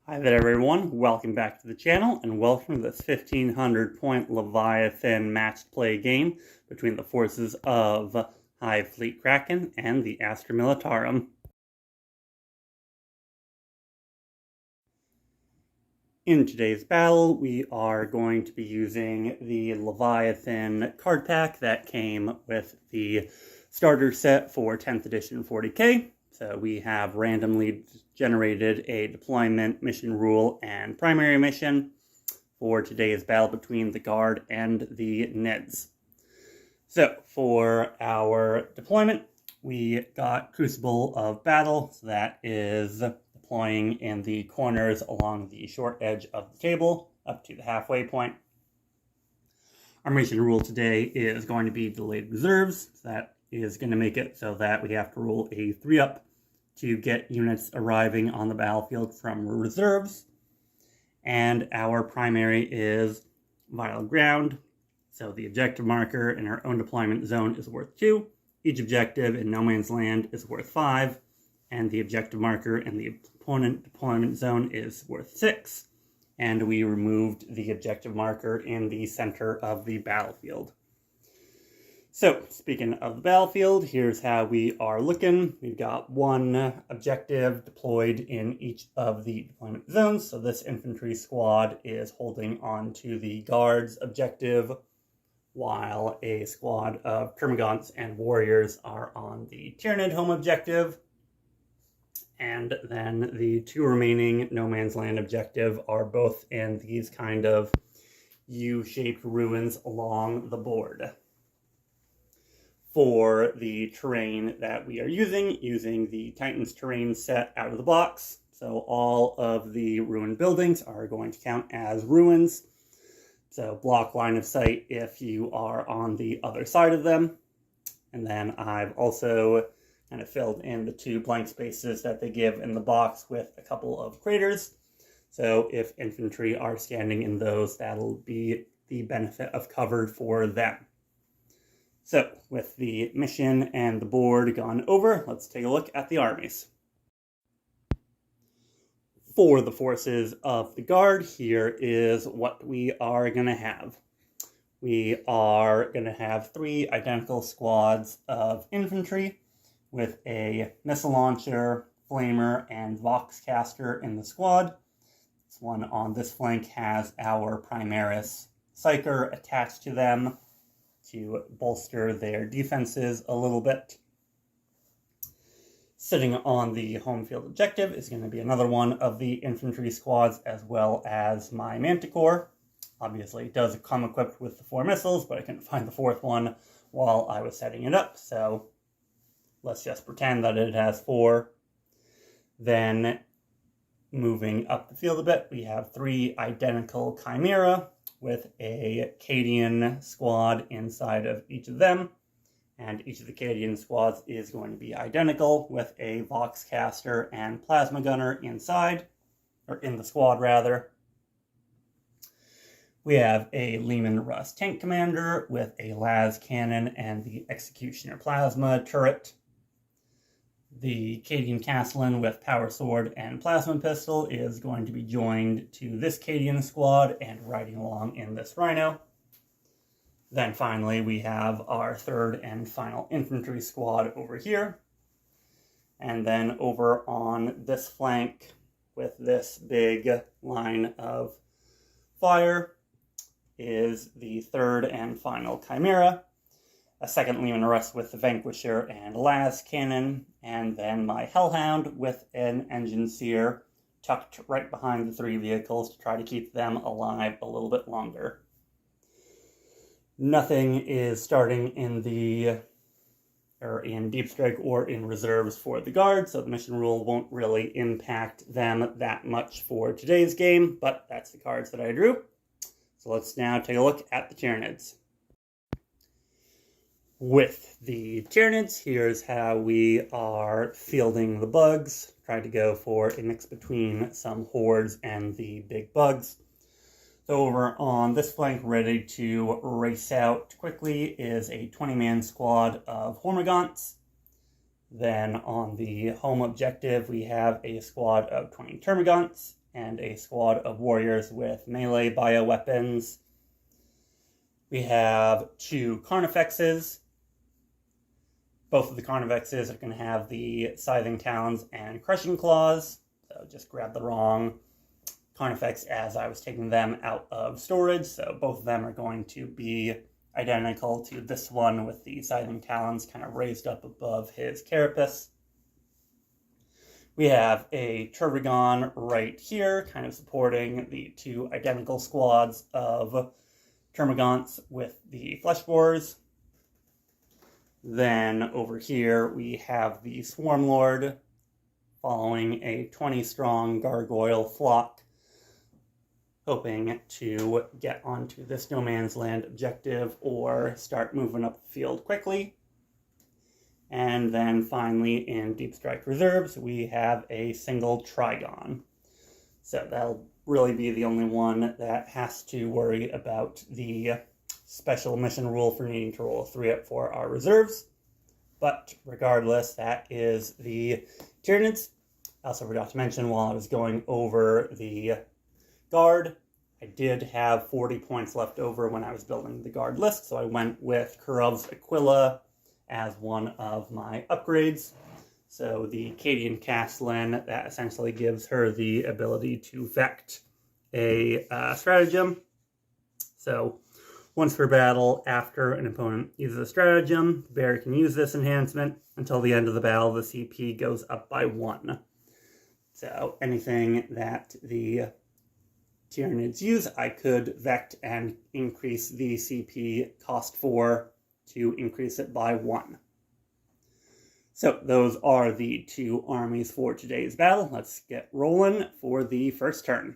Hi there everyone, welcome back to the channel and welcome to this 1500 point Leviathan matched play game between the forces of Hive Fleet Kraken and the Astra Militarum. In today's battle, we are going to be using the Leviathan card pack that came with the starter set for 10th edition 40k. So we have randomly generated a deployment, mission rule, and primary mission for today's battle between the Guard and the Neds. So for our deployment, we got Crucible of Battle, so that is deploying in the corners along the short edge of the table up to the halfway point. Our mission rule today is going to be delayed reserves. So that is going to make it so that we have to roll a 3-up to get units arriving on the battlefield from reserves. And our primary is Vital Ground. So the objective marker in our own deployment zone is worth 2. Each objective in no man's land is worth 5. And the objective marker in the opponent deployment zone is worth 6. And we removed the objective marker in the center of the battlefield. So, speaking of the battlefield, here's how we are looking. We've got one objective deployed in each of the deployment zones. So this infantry squad is holding on to the Guard's objective, while a squad of Termagants and Warriors are on the Tyranid home objective. And then the 2 remaining No Man's Land objective are both in these kind of U-shaped ruins along the board. For the terrain that we are using the Titan's terrain set out of the box. So all of the ruined buildings are going to count as ruins. So block line of sight if you are on the other side of them. And then I've also kind of filled in the 2 blank spaces that they give in the box with a couple of craters. So if infantry are standing in those, that'll be the benefit of cover for them. So, with the mission and the board gone over, let's take a look at the armies. For the forces of the Guard, here is what we are going to have. We are going to have 3 identical squads of infantry with a missile launcher, flamer, and Voxcaster in the squad. This one on this flank has our Primaris Psyker attached to them to bolster their defenses a little bit. Sitting on the home field objective is going to be another one of the infantry squads, as well as my Manticore. Obviously, it does come equipped with the 4 missiles, but I couldn't find the 4th one while I was setting it up, so let's just pretend that it has 4. Then, moving up the field a bit, we have 3 identical Chimera with a Cadian squad inside of each of them. And each of the Cadian squads is going to be identical with a Voxcaster and Plasma Gunner inside, or in the squad rather. We have a Lehman Russ Tank Commander with a Las Cannon and the Executioner Plasma turret. The Cadian Castellan with Power Sword and Plasma Pistol is going to be joined to this Cadian squad and riding along in this Rhino. Then finally we have our 3rd and final infantry squad over here. And then over on this flank with this big line of fire is the 3rd and final Chimera. A 2nd Lehman Russ with the Vanquisher and Las Cannon, and then my Hellhound with an Engine Seer tucked right behind the 3 vehicles to try to keep them alive a little bit longer. Nothing is starting in Deep Strike or in reserves for the Guard, so the mission rule won't really impact them that much for today's game, but that's the cards that I drew. So let's now take a look at the Tyranids. With the Tyranids, here's how we are fielding the bugs. Try to go for a mix between some hordes and the big bugs. So over on this flank, ready to race out quickly, is a 20-man squad of Hormagaunts. Then on the home objective, we have a squad of 20 Termagants and a squad of warriors with melee bioweapons. We have 2 Carnifexes. Both of the Carnifexes are going to have the Scything Talons and Crushing Claws. So just grab the wrong Carnifex as I was taking them out of storage. So both of them are going to be identical to this one with the Scything Talons kind of raised up above his carapace. We have a Turbigon right here, kind of supporting the 2 identical squads of Termagants with the Flesh Borers. Then over here we have the Swarm Lord following a 20-strong gargoyle flock, hoping to get onto this no man's land objective or start moving up the field quickly. And then finally in Deep Strike Reserves we have a single Trigon. So that'll really be the only one that has to worry about the special mission rule for needing to roll a 3-up for our reserves. But regardless, that is the Tyranids. I also forgot to mention while I was going over the Guard, I did have 40 points left over when I was building the Guard list, so I went with Kurov's Aquila as one of my upgrades. So the Cadian Castellan, that essentially gives her the ability to vect a stratagem. So once per battle, after an opponent uses a stratagem, the bear can use this enhancement. Until the end of the battle, the CP goes up by 1. So anything that the Tyranids use, I could vect and increase the CP cost for to increase it by 1. So those are the 2 armies for today's battle. Let's get rolling for the first turn.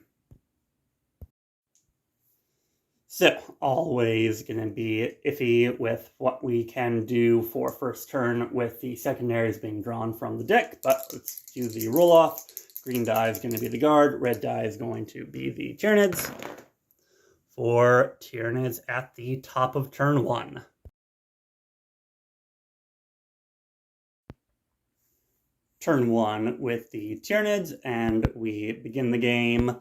So, always going to be iffy with what we can do for first turn with the secondaries being drawn from the deck, but let's do the roll-off. Green die is going to be the Guard, red die is going to be the Tyranids. For Tyranids at the top of turn 1. Turn 1 with the Tyranids, and we begin the game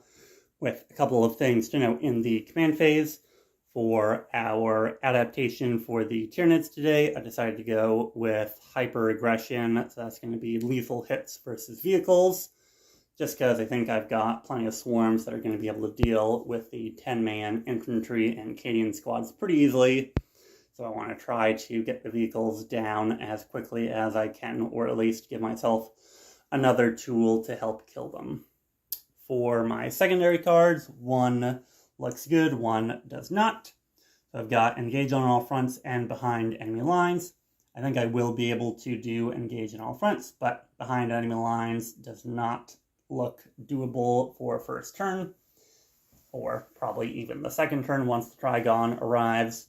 with a couple of things to note in the command phase. For our adaptation for the Tyranids today, I decided to go with hyper aggression, so that's going to be lethal hits versus vehicles, just because I think I've got plenty of swarms that are going to be able to deal with the 10-man infantry and Cadian squads pretty easily. So I want to try to get the vehicles down as quickly as I can, or at least give myself another tool to help kill them. For my secondary cards, 1 looks good, 1 does not. So I've got engage on all fronts and behind enemy lines. I think I will be able to do engage on all fronts, but behind enemy lines does not look doable for first turn, or probably even the second turn once the Trigon arrives.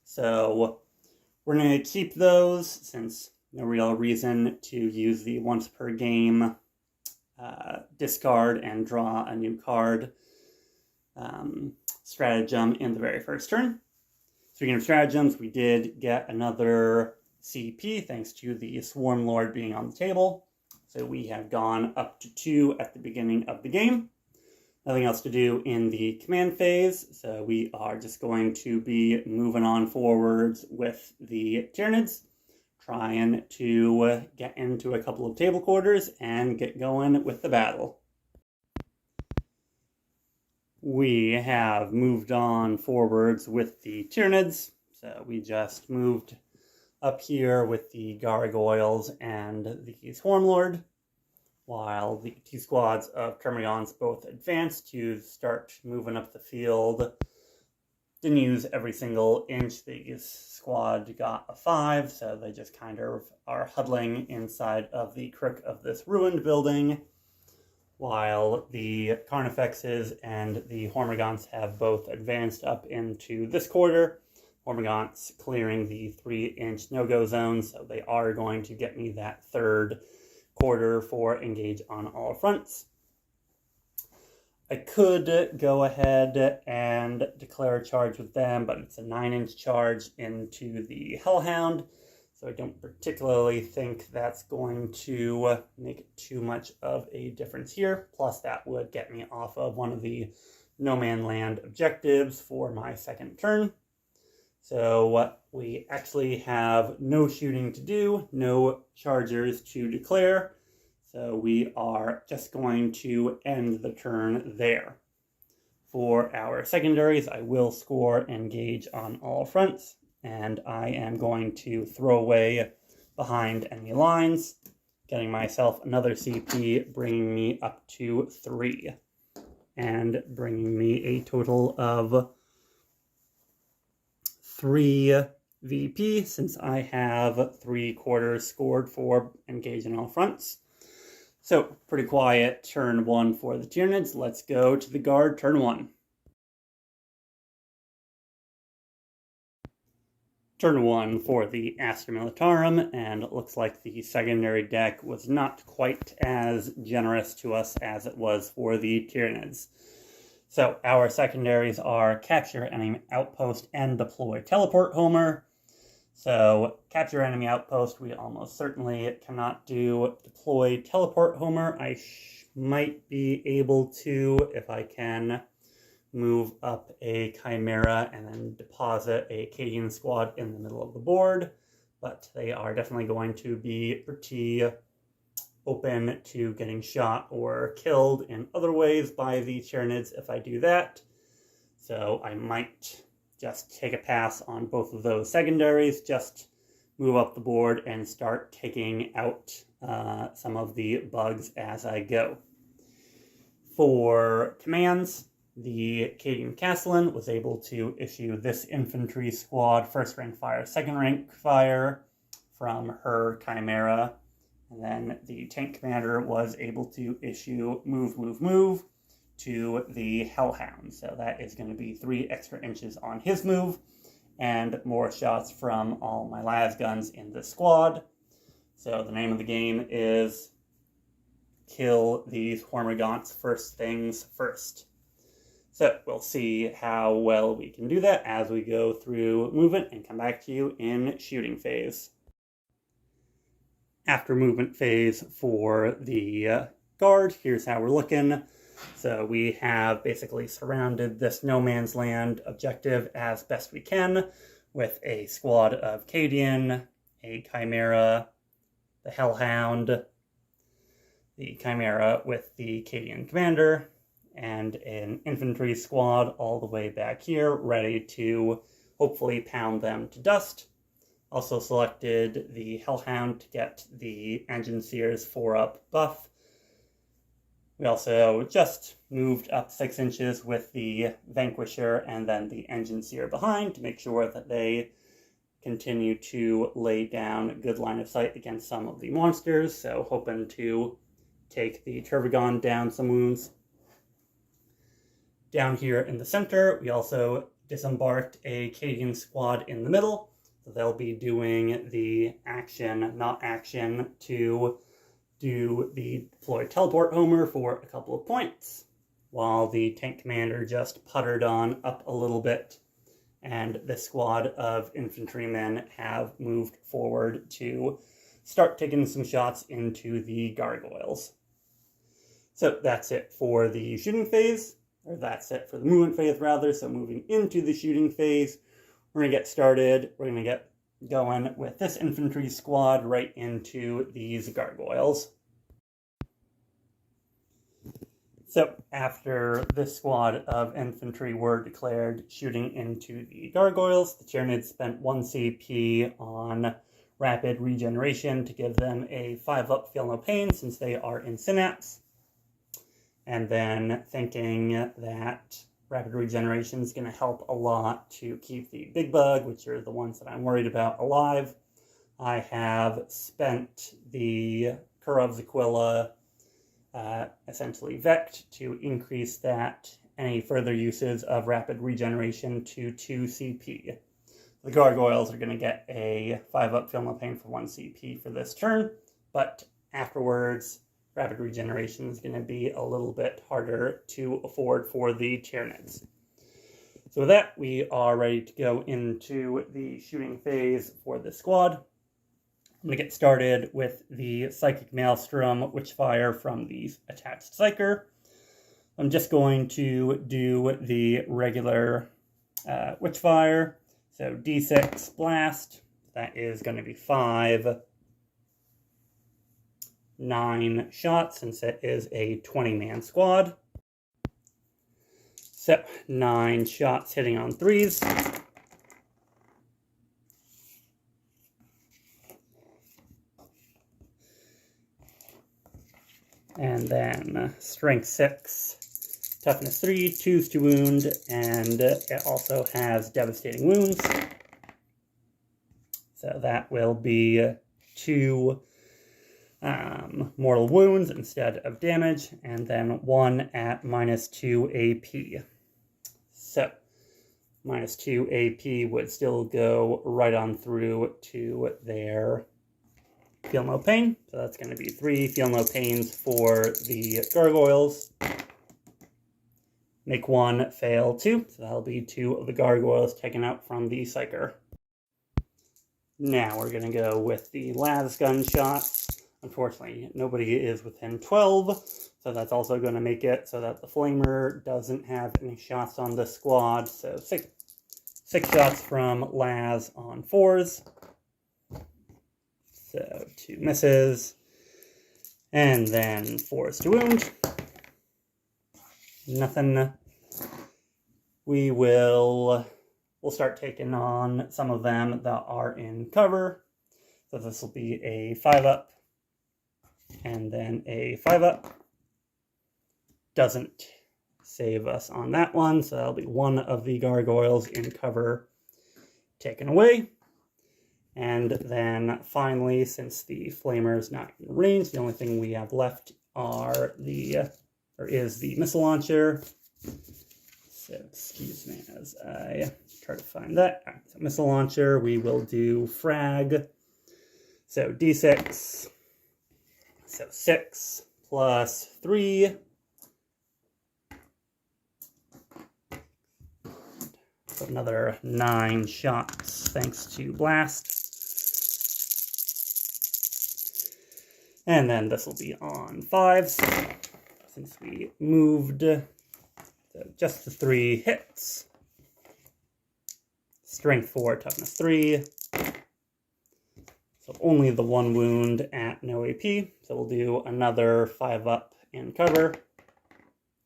So we're going to keep those, since no real reason to use the once per game discard and draw a new card stratagem in the very first turn. Speaking of stratagems, we did get another CP thanks to the Swarm Lord being on the table. So we have gone up to 2 at the beginning of the game. Nothing else to do in the command phase, so we are just going to be moving on forwards with the Tyranids, trying to get into a couple of table quarters and get going with the battle. We have moved on forwards with the Tyranids, so we just moved up here with the Gargoyles and the Swarm Lord, while the 2 squads of Termagants both advanced to start moving up the field. Didn't use every single inch. The squad got a 5, so they just kind of are huddling inside of the crook of this ruined building, while the Carnifexes and the Hormagaunts have both advanced up into this quarter. Hormagaunts clearing the 3-inch no-go zone, so they are going to get me that third quarter for engage on all fronts. I could go ahead and declare a charge with them, but it's a 9-inch charge into the Hellhound, So I don't particularly think that's going to make too much of a difference here. Plus that would get me off of one of the no man land objectives for my second turn. So we actually have no shooting to do, no chargers to declare. So we are just going to end the turn there. For our secondaries, I will score engage on all fronts, and I am going to throw away behind enemy lines, getting myself another CP, bringing me up to 3, and bringing me a total of 3 VP, since I have 3 quarters scored for engage on all fronts. So, pretty quiet turn 1 for the Tyranids. Let's go to the Guard turn 1. Turn 1 for the Astra Militarum, and it looks like the secondary deck was not quite as generous to us as it was for the Tyranids. So, our secondaries are Capture Enemy Outpost and Deploy Teleport Homer. So, Capture Enemy Outpost, we almost certainly cannot do. Deploy Teleport Homer, I might be able to if I can move up a Chimera and then deposit a Cadian squad in the middle of the board. But they are definitely going to be pretty open to getting shot or killed in other ways by the Tyranids if I do that. So I might just take a pass on both of those secondaries, just move up the board and start taking out some of the bugs as I go. For commands, the Cadian Castellan was able to issue this infantry squad first rank fire, second rank fire from her Chimera. And then the tank commander was able to issue move, move, move to the Hellhound. So that is going to be 3 extra inches on his move, and more shots from all my las guns in the squad. So the name of the game is kill these Hormagaunts first things first. So we'll see how well we can do that as we go through movement and come back to you in shooting phase. After movement phase for the Guard, here's how we're looking. So we have basically surrounded this no man's land objective as best we can with a squad of Cadian, a Chimera, the Hellhound, the Chimera with the Cadian commander, and an infantry squad all the way back here, ready to hopefully pound them to dust. Also selected the Hellhound to get the Engine Seer's 4-up buff. We also just moved up 6 inches with the Vanquisher and then the Engine Seer behind to make sure that they continue to lay down a good line of sight against some of the monsters. So hoping to take the Turbogon down some wounds. Down here in the center, we also disembarked a Cadian squad in the middle. So they'll be doing the action, not action, to do the deploy teleport homer for a couple of points, while the tank commander just puttered on up a little bit, and the squad of infantrymen have moved forward to start taking some shots into the gargoyles. So that's it for the shooting phase, or that's it for the movement phase rather. So moving into the shooting phase, we're going to get started. We're going to get going with this infantry squad right into these gargoyles. So after this squad of infantry were declared shooting into the gargoyles, the Tyranids spent 1 CP on rapid regeneration to give them a 5-up feel no pain since they are in Synapse. And then thinking that rapid regeneration is going to help a lot to keep the big bug, which are the ones that I'm worried about, alive. I have spent the Kurov's Aquila essentially Vect to increase that any further uses of rapid regeneration to 2 CP. The gargoyles are going to get a 5-up feel no pain for 1 CP for this turn, but afterwards rapid regeneration is going to be a little bit harder to afford for the Tyranids. So with that, we are ready to go into the shooting phase for the squad. I'm going to get started with the Psychic Maelstrom Witchfire from the attached Psyker. I'm just going to do the regular Witchfire. So D6 Blast, that is going to be 9 shots since it is a 20-man squad. So 9 shots hitting on 3s. And then Strength 6, Toughness 3, 2s to wound, and it also has Devastating Wounds. So that will be 2 mortal wounds instead of damage, and then 1 at -2 AP. So -2 AP would still go right on through to their Feel No Pain. So that's going to be 3 Feel No Pains for the gargoyles. Make 1 fail 2. So that'll be 2 of the gargoyles taken out from the Psyker. Now we're going to go with the las gun shots. Unfortunately, nobody is within 12. So that's also going to make it so that the Flamer doesn't have any shots on this squad. So 6 shots from las on 4s. So 2 misses, and then 4s to wound. Nothing. We'll start taking on some of them that are in cover. So this will be a 5-up, and then a 5-up. Doesn't save us on that one, so that'll be 1 of the gargoyles in cover taken away. And then finally, since the Flamer is not in range, the only thing we have left is the missile launcher. So excuse me as I try to find that. Right, so missile launcher, we will do frag. So D6. So 6 plus 3. So another 9 shots thanks to blast. And then this will be on 5s, since we moved. So just the 3 hits. Strength 4, toughness 3. So only the 1 wound at no AP. So we'll do another 5-up in cover.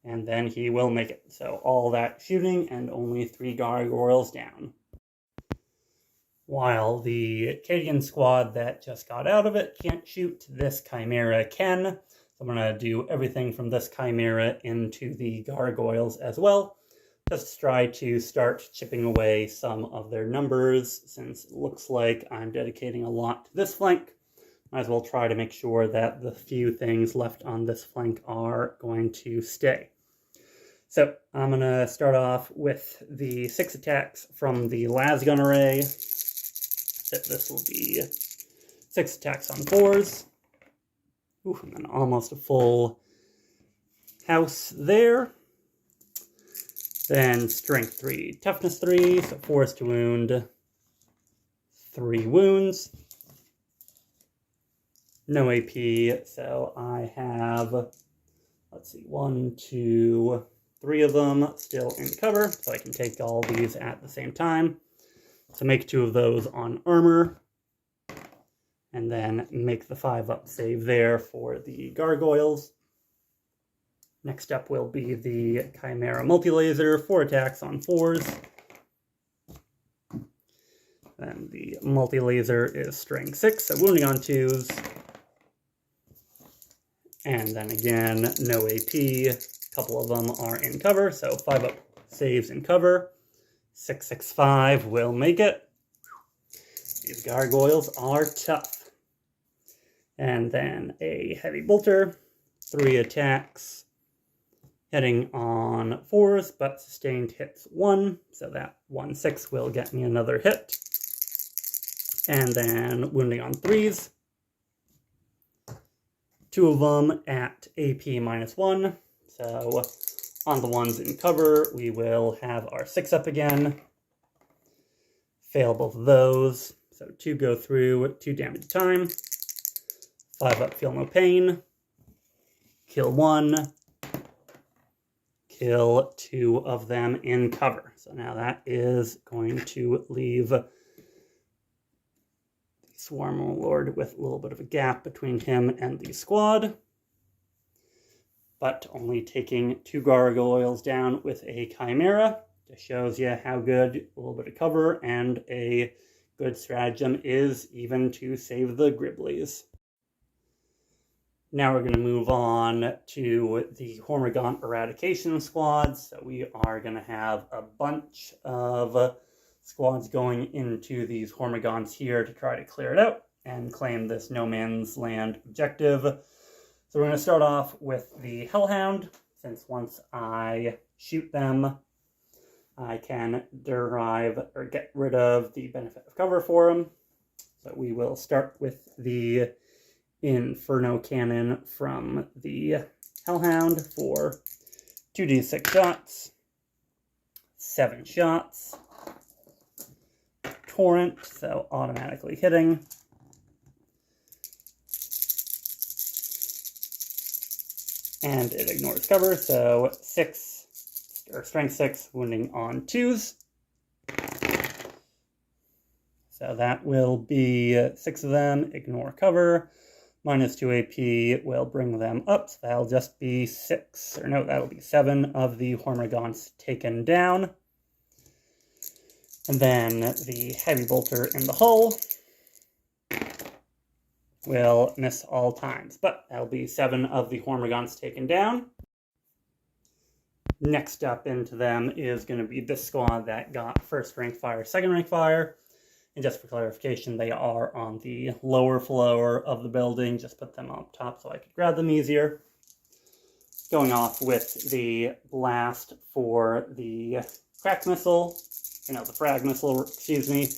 And then he will make it. So all that shooting and only 3 gargoyles down. While the Cadian squad that just got out of it can't shoot, this Chimera can. So I'm going to do everything from this Chimera into the gargoyles as well. Just to try to start chipping away some of their numbers, since it looks like I'm dedicating a lot to this flank. Might as well try to make sure that the few things left on this flank are going to stay. So I'm going to start off with the 6 attacks from the las gun array. So this will be 6 attacks on 4s. Ooh, and then almost a full house there. Then strength 3, toughness 3, so 4s to wound, 3 wounds. No AP, so I have, let's see, 1, 2, 3 of them still in cover, so I can take all these at the same time. So make 2 of those on armor, and then make the 5-up save there for the gargoyles. Next up will be the Chimera Multi-Laser, 4 attacks on 4s. Then the Multi-Laser is strength 6, so wounding on 2s. And then again, no AP. A couple of them are in cover, so 5-up saves in cover. 665 will make it. These gargoyles are tough. And then a Heavy Bolter, 3 attacks. Hitting on 4s, but sustained hits 1, so that 1/6 will get me another hit. And then wounding on 3s. 2 of them at AP -1, so on the ones in cover, we will have our 6-up again. Fail both of those, So 2 go through, 2 damage time. 5 up, feel no pain. Kill 1. Kill 2 of them in cover. So now that is going to leave the Swarm Lord with a little bit of a gap between him and the squad. But only taking 2 gargoyles down with a Chimera. Just shows you how good a little bit of cover and a good stratagem is, even to save the Griblies. Now we're going to move on to the Hormigaunt Eradication squads. So we are going to have a bunch of squads going into these Hormigaunts here to try to clear it out and claim this no man's land objective. So we're going to start off with the Hellhound, since once I shoot them, I can derive or get rid of the benefit of cover for them. So we will start with the Inferno Cannon from the Hellhound for 2d6 shots, 7 shots, Torrent, so automatically hitting, and it ignores cover, so 6, or strength 6, wounding on 2s. So that will be 6 of them, ignore cover. Minus 2 AP will bring them up, so that'll just be 6, or no, that'll be 7 of the Hormigaunts taken down. And then the Heavy Bolter in the hull will miss all times, but that'll be 7 of the Hormigaunts taken down. Next up into them is going to be this squad that got first rank fire, second rank fire. And just for clarification, they are on the lower floor of the building. Just put them up top so I could grab them easier. Going off with the blast for the crack missile, or no, the frag missile, excuse me.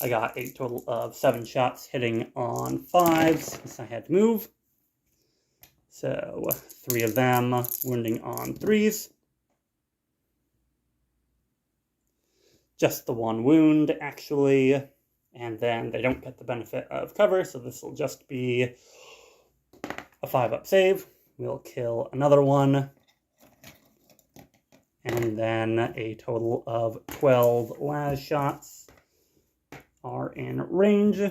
I got a total of 7 shots hitting on 5s since I had to move. So 3 of them wounding on 3s. Just the 1 wound, actually. And then they don't get the benefit of cover, so this will just be a 5-up save. We'll kill another one. And then a total of 12 las shots are in range.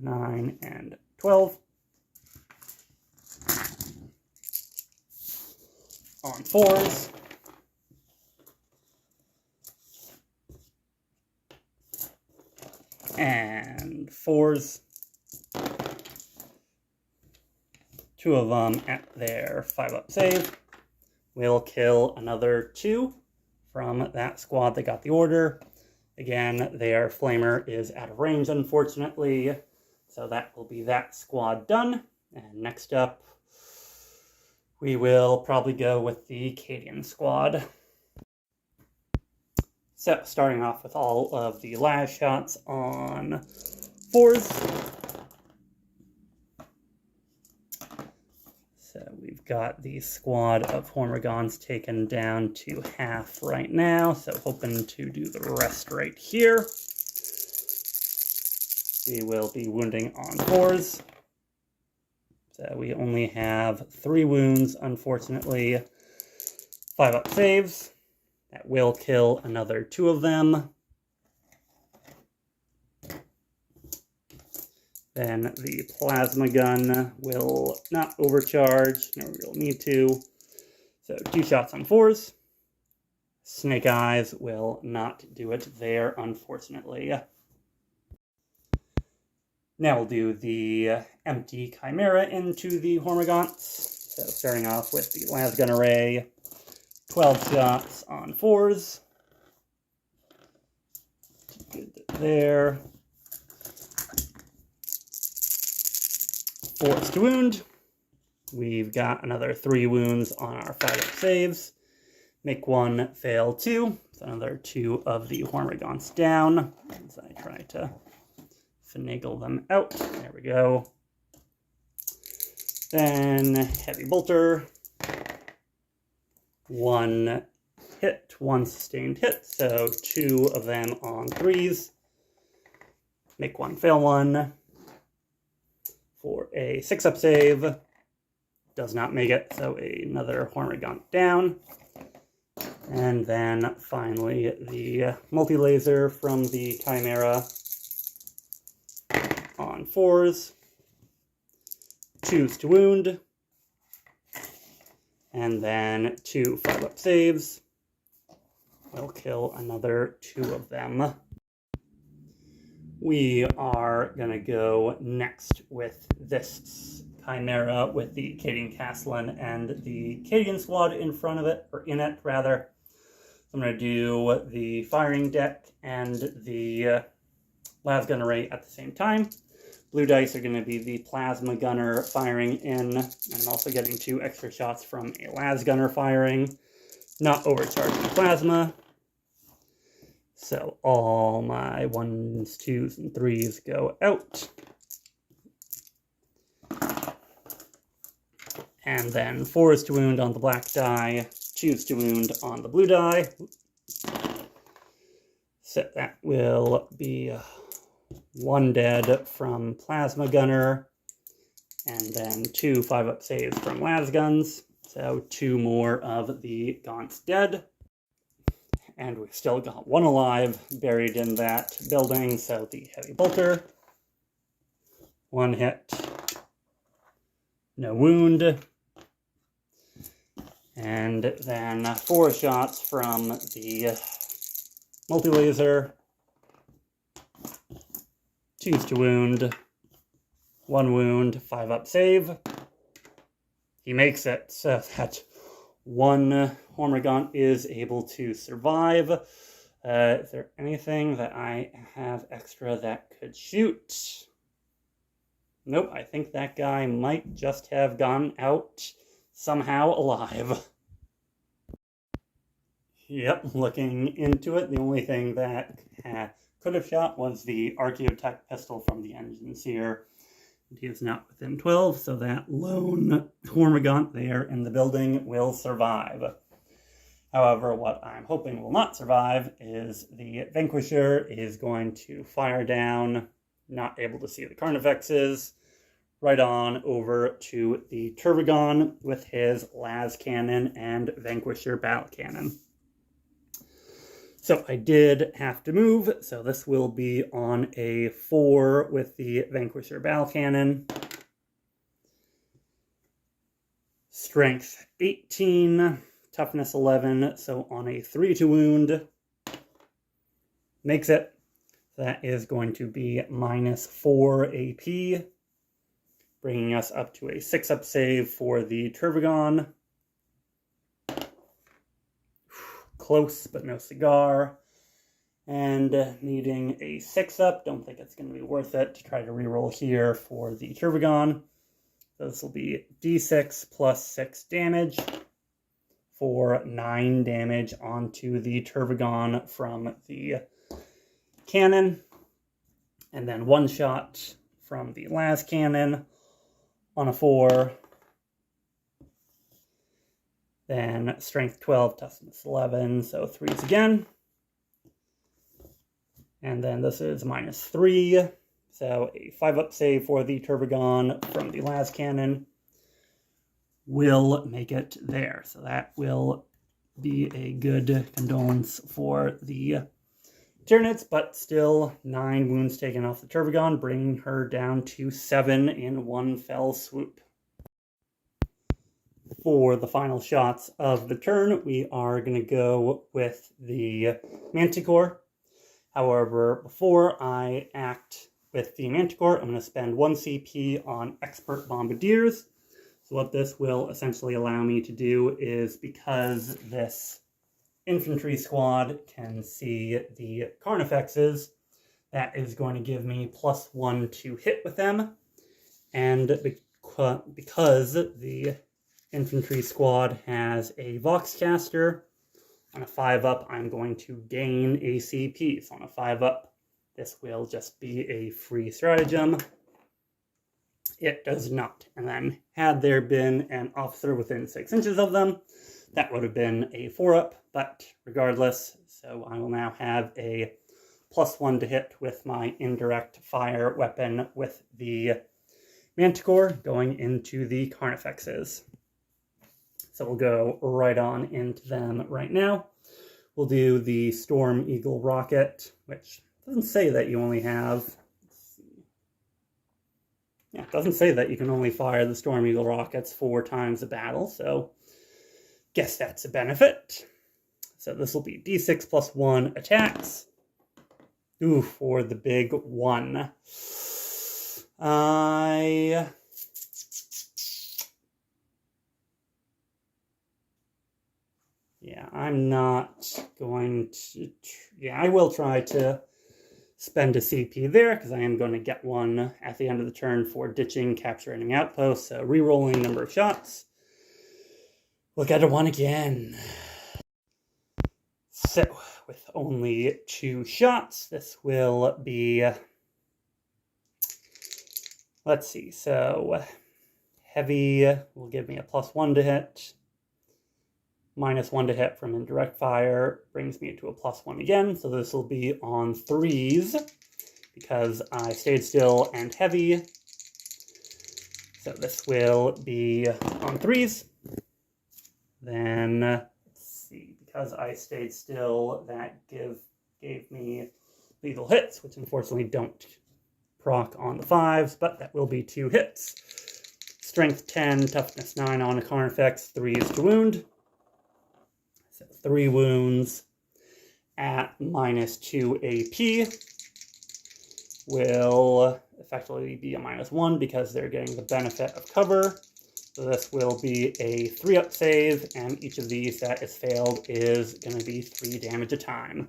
9 and 12. On 4s. And 4s. 2 of them at their 5-up save. We'll kill another 2 from that squad that got the order. Again, their flamer is out of range, unfortunately. So that will be that squad done. And next up, we will probably go with the Cadian squad. So, starting off with all of the last shots on 4s. So, we've got the squad of Hormigaunts taken down to half right now. So, hoping to do the rest right here. We will be wounding on 4s. So, we only have 3 wounds, unfortunately. 5-up saves. That will kill another 2 of them. Then the plasma gun will not overcharge. No real need to. So 2 shots on 4s. Snake Eyes will not do it there, unfortunately. Now we'll do the empty Chimera into the Hormigaunts. So starting off with the las gun array. 12 shots on 4s. Good there. 4s to wound. We've got another 3 wounds on our 5-up saves. Make 1, fail 2. So another 2 of the Hormigaunts down as I try to finagle them out. There we go. Then Heavy Bolter. 1 hit, 1 sustained hit, so 2 of them on 3s. make 1 fail 1 for a 6-up save. Does not make it, so another Hormigaunt down. And then finally the multi-laser from the Chimera on 4s. Choose to wound. And then 2 5-up saves. We'll kill another 2 of them. We are going to go next with this Chimera with the Cadian Castellan and the Cadian squad in front of it, or in it rather. So I'm going to do the firing deck and the las gun array at the same time. Blue dice are going to be the plasma gunner firing in, and I'm also getting 2 extra shots from a las gunner firing, not overcharging plasma. So all my 1s, 2s, and 3s go out. And then 4s to wound on the black die, choose to wound on the blue die. So that will be 1 dead from Plasma Gunner, and then 2 5-up saves from las guns. So 2 more of the Gaunts dead. And we've still got 1 alive buried in that building, so the heavy bolter. 1 hit. No wound. And then 4 shots from the multi-laser. Choose to wound. 1 wound, 5-up save. He makes it, so that 1 Hormigaunt is able to survive. Is there anything that I have extra that could shoot? Nope, I think that guy might just have gone out somehow alive. Yep, looking into it, the only thing that could have shot was the Archaeotech pistol from the Engine Seer. He is not within 12, so that lone Hormigaunt there in the building will survive. However, what I'm hoping will not survive is the Vanquisher is going to fire down, not able to see the Carnifexes, right on over to the Turbigon with his las cannon and Vanquisher battle cannon. So I did have to move, so this will be on a 4 with the Vanquisher battle cannon. Strength 18, toughness 11, so on a 3 to wound. Makes it. That is going to be minus 4 AP, bringing us up to a 6-up save for the Turbigon. Close, but no cigar. And needing a 6-up. Don't think it's going to be worth it to try to reroll here for the Turbigon. So this will be D6 plus 6 damage for 9 damage onto the Turbigon from the cannon. And then 1 shot from the las cannon on a 4. Then strength 12, toughness 11, so 3s again. And then this is minus 3, so a 5-up save for the Turbigon from the las cannon will make it there. So that will be a good condolence for the Tyranids, but still 9 wounds taken off the Turbigon, bringing her down to 7 in 1 fell swoop. For the final shots of the turn, we are going to go with the Manticore. However, before I act with the Manticore, I'm going to spend 1 CP on Expert Bombardiers. So what this will essentially allow me to do is, because this infantry squad can see the Carnifexes, that is going to give me +1 to hit with them. And because the infantry squad has a Voxcaster, on a 5-up, I'm going to gain a CP. So on a 5-up, this will just be a free stratagem. It does not. And then, had there been an officer within 6 inches of them, that would have been a 4-up, but regardless, so I will now have a +1 to hit with my indirect fire weapon with the Manticore going into the Carnifexes. So we'll go right on into them right now. We'll do the Storm Eagle rocket, which doesn't say that you only have... Yeah, it doesn't say that you can only fire the Storm Eagle rockets 4 times a battle, so guess that's a benefit. So this will be D6 +1 attacks. Ooh, for the big 1. Yeah, I'm not going to... Yeah, I will try to spend a CP there, because I am going to get one at the end of the turn for ditching, capture enemy outposts. So re-rolling number of shots. We'll get a 1 again. So, with only 2 shots, this will be... Let's see, so heavy will give me a +1 to hit. -1 to hit from indirect fire brings me to a +1 again. So this will be on 3s because I stayed still and heavy. So this will be on 3s. Then, let's see, because I stayed still, that gave me lethal hits, which unfortunately don't proc on the 5s, but that will be 2 hits. Strength 10, toughness 9 on a Carnifex, 3s to wound. 3 wounds at -2 AP will effectively be a -1 because they're getting the benefit of cover. So this will be a 3-up save, and each of these that is failed is going to be 3 damage a time.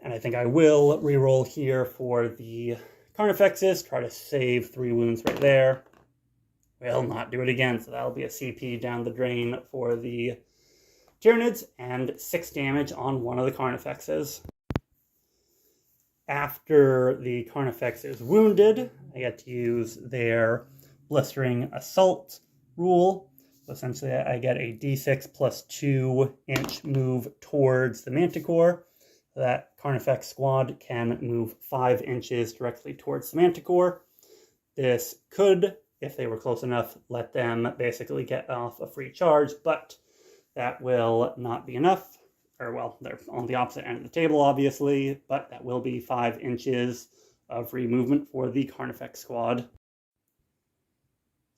And I think I will reroll here for the Carnifexes, try to save 3 wounds right there. Will not do it again, so that'll be a CP down the drain for the Tyranids, and 6 damage on one of the Carnifexes. After the Carnifex is wounded, I get to use their Blistering Assault rule. So essentially, I get a D6 +2 inch move towards the Manticore. So that Carnifex squad can move 5 inches directly towards the Manticore. This could, if they were close enough, let them basically get off a free charge, but that will not be enough. Or, well, they're on the opposite end of the table, obviously, but that will be 5 inches of free movement for the Carnifex squad.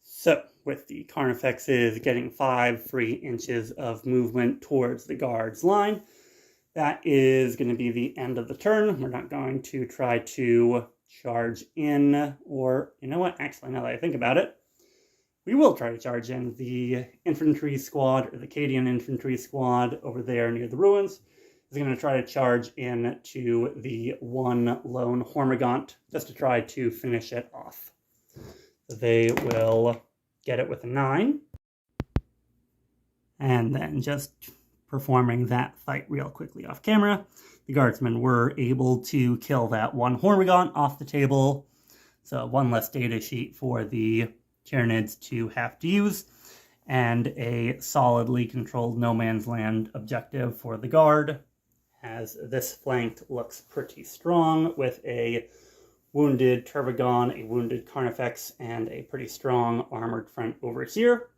So, with the Carnifexes getting 5 free inches of movement towards the guard's line, that is going to be the end of the turn. We're not going to try to charge in, or, you know what, actually, now that I think about it, we will try to charge in. The infantry squad, or the Cadian infantry squad over there near the ruins, is going to try to charge in to the one lone Hormigaunt, just to try to finish it off. They will get it with a 9. And then just performing that fight real quickly off camera, the guardsmen were able to kill that one Hormigaunt off the table. So 1 less data sheet for the Tyranids to have to use, and a solidly controlled no man's land objective for the guard, as this flank looks pretty strong with a wounded Turvagon, a wounded Carnifex, and a pretty strong armored front over here.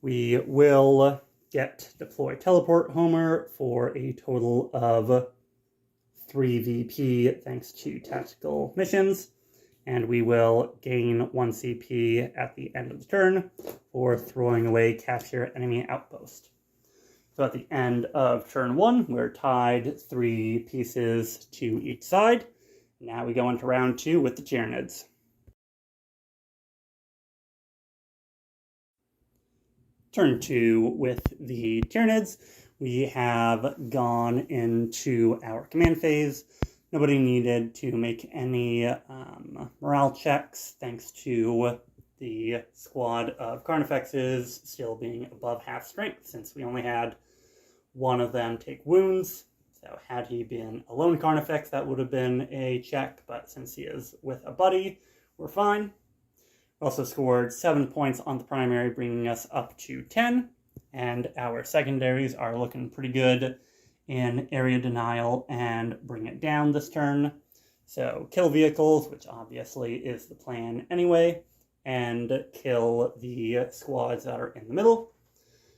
We will get deploy teleport Homer for a total of 3 VP thanks to tactical missions. And we will gain 1 CP at the end of the turn for throwing away capture enemy outpost. So at the end of turn 1, we're tied 3 pieces to each side. Now we go into round 2 with the Tyranids. Turn 2 with the Tyranids. We have gone into our command phase. Nobody needed to make any morale checks, thanks to the squad of Carnifexes still being above half strength, since we only had one of them take wounds. So had he been a lone Carnifex, that would have been a check, but since he is with a buddy, we're fine. We also scored 7 points on the primary, bringing us up to 10. And our secondaries are looking pretty good in area denial and bring it down this turn. So kill vehicles, which obviously is the plan anyway, and kill the squads that are in the middle.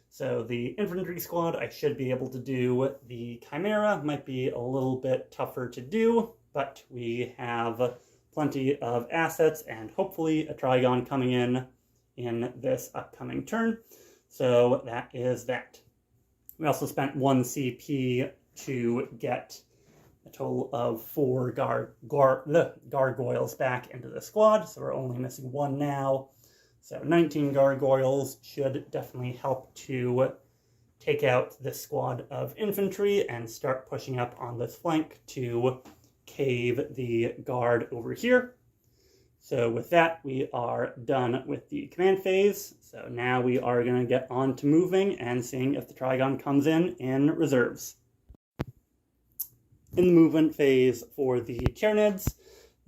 So the infantry squad I should be able to do. The Chimera might be a little bit tougher to do, but we have plenty of assets and hopefully a Trigon coming in this upcoming turn. So that is that. We also spent 1 CP to get a total of 4 gargoyles back into the squad, so we're only missing 1 now. So 19 gargoyles should definitely help to take out this squad of infantry and start pushing up on this flank to cave the guard over here. So with that, we are done with the command phase. So now we are going to get on to moving and seeing if the Trigon comes in reserves. In the movement phase for the Tyranids,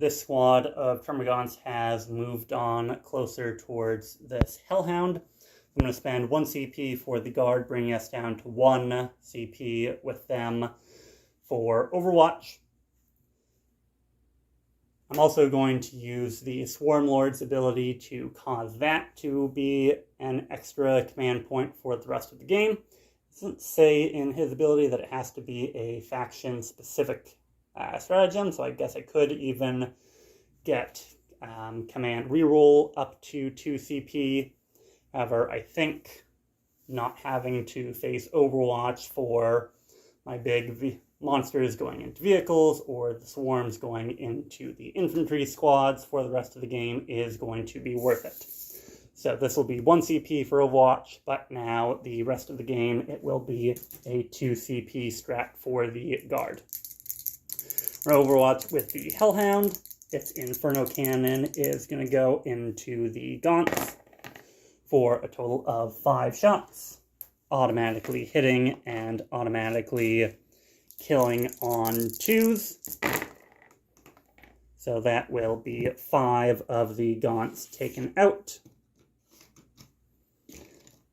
this squad of Termagants has moved on closer towards this Hellhound. I'm going to spend 1 CP for the guard, bringing us down to 1 CP with them for Overwatch. I'm also going to use the Swarm Lord's ability to cause that to be an extra command point for the rest of the game. It doesn't say in his ability that it has to be a faction-specific stratagem, so I guess I could even get command reroll up to 2 CP. However, I think not having to face Overwatch for my big monsters going into vehicles or the swarms going into the infantry squads for the rest of the game is going to be worth it. So this will be 1 CP for Overwatch, but now the rest of the game it will be a 2 CP strat for the guard. For Overwatch with the Hellhound, its Inferno Cannon is going to go into the Gaunts for a total of 5 shots, automatically hitting and automatically killing on 2s. So that will be 5 of the Gaunts taken out.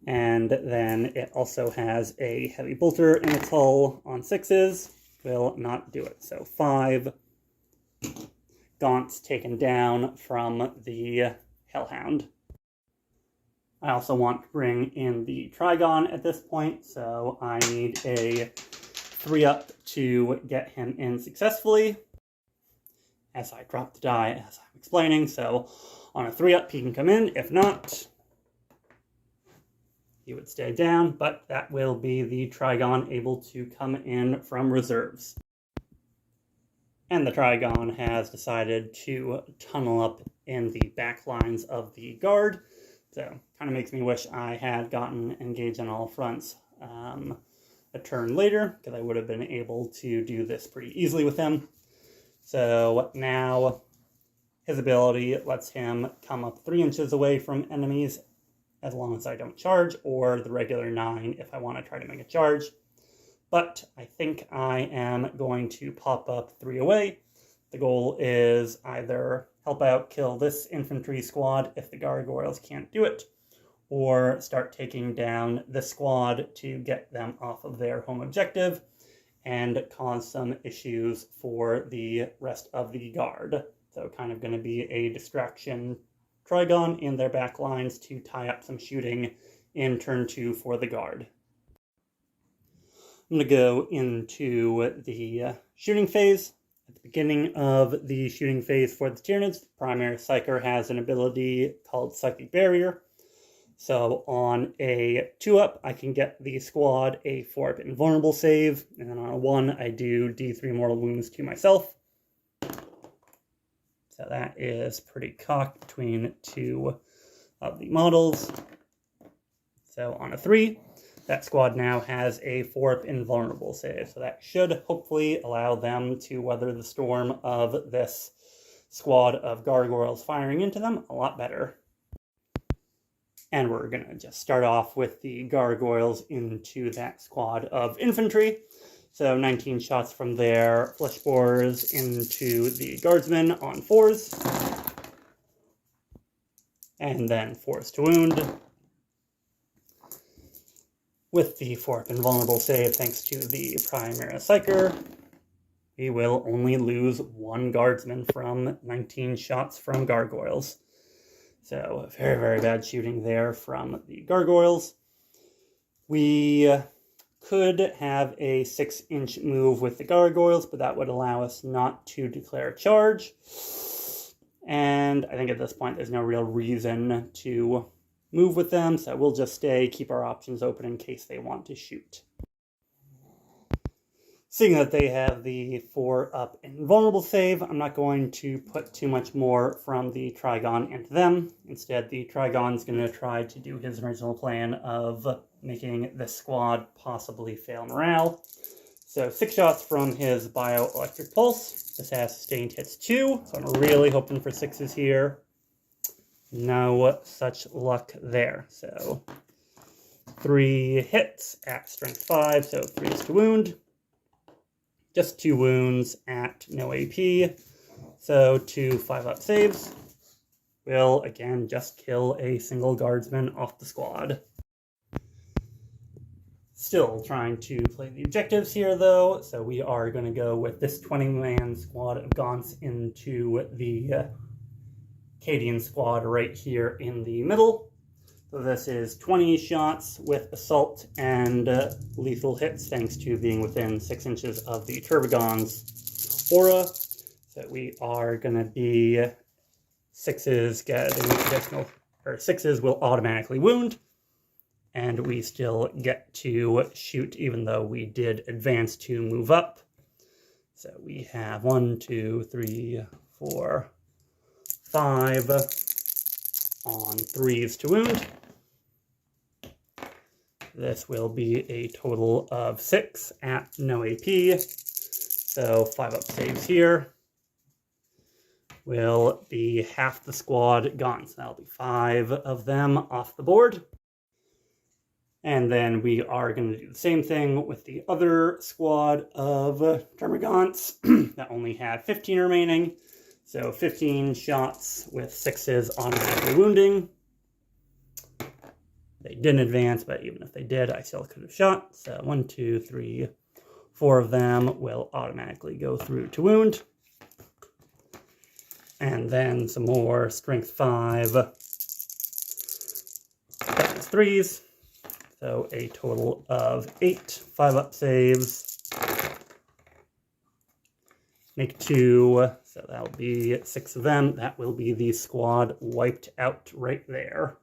And then it also has a heavy bolter in its hull on 6s. Will not do it. So 5 Gaunts taken down from the Hellhound. I also want to bring in the Trigon at this point, so I need a 3-up to get him in successfully. As I drop the die, as I'm explaining, so on a 3-up he can come in. If not, he would stay down, but that will be the Trigon able to come in from reserves. And the Trigon has decided to tunnel up in the back lines of the guard. So, kind of makes me wish I had gotten engaged on all fronts a turn later, because I would have been able to do this pretty easily with him. So now his ability lets him come up 3 inches away from enemies as long as I don't charge, or the regular 9 if I want to try to make a charge. But I think I am going to pop up 3 away. The goal is either help out kill this infantry squad if the gargoyles can't do it, or start taking down this squad to get them off of their home objective and cause some issues for the rest of the guard. So kind of going to be a distraction Trigon in their back lines to tie up some shooting in turn 2 for the guard. I'm going to go into the shooting phase. At the beginning of the shooting phase for the Tyranids, the primary Psyker has an ability called Psychic Barrier. So on a 2-up, I can get the squad a 4-up invulnerable save, and then on a 1, I do D3 mortal wounds to myself. So that is pretty cocked between 2 of the models. So on a 3, that squad now has a 4-up invulnerable save. So that should hopefully allow them to weather the storm of this squad of gargoyles firing into them a lot better. And we're going to just start off with the gargoyles into that squad of infantry. So 19 shots from their flesh borers into the guardsmen on 4s. And then force to wound. With the 4th invulnerable save, thanks to the Primera Psyker, we will only lose 1 guardsman from 19 shots from gargoyles. So, very, very bad shooting there from the gargoyles. We could have a 6-inch move with the gargoyles, but that would allow us not to declare a charge. And I think at this point there's no real reason to move with them, so we'll just stay, keep our options open in case they want to shoot. Seeing that they have the 4-up invulnerable save, I'm not going to put too much more from the Trigon into them. Instead, the Trigon's going to try to do his original plan of making this squad possibly fail morale. So 6 shots from his Bioelectric Pulse. This has sustained hits 2, so I'm really hoping for 6s here. No such luck there. So 3 hits at strength 5, so 3s to wound. Just 2 wounds at no AP, so 2 5-up saves. Will, again, just kill a single guardsman off the squad. Still trying to play the objectives here, though, so we are going to go with this 20-man squad of Gaunts into the Cadian squad right here in the middle. So this is 20 shots with assault and lethal hits, thanks to being within 6 inches of the Turbogon's aura. So we are going to be 6s getting additional, or 6s will automatically wound, and we still get to shoot even though we did advance to move up. So we have 1, 2, 3, 4, 5 on 3s to wound. This will be a total of 6 at no AP. So 5-up saves here will be half the squad gone. So that'll be 5 of them off the board. And then we are going to do the same thing with the other squad of Termagants that only had 15 remaining. So 15 shots with 6s automatically wounding. They didn't advance, but even if they did, I still could have shot. So 1, 2, 3, 4 of them will automatically go through to wound. And then some more strength 5 3s. So a total of 8 5-up saves. Make 2, so that'll be 6 of them. That will be the squad wiped out right there.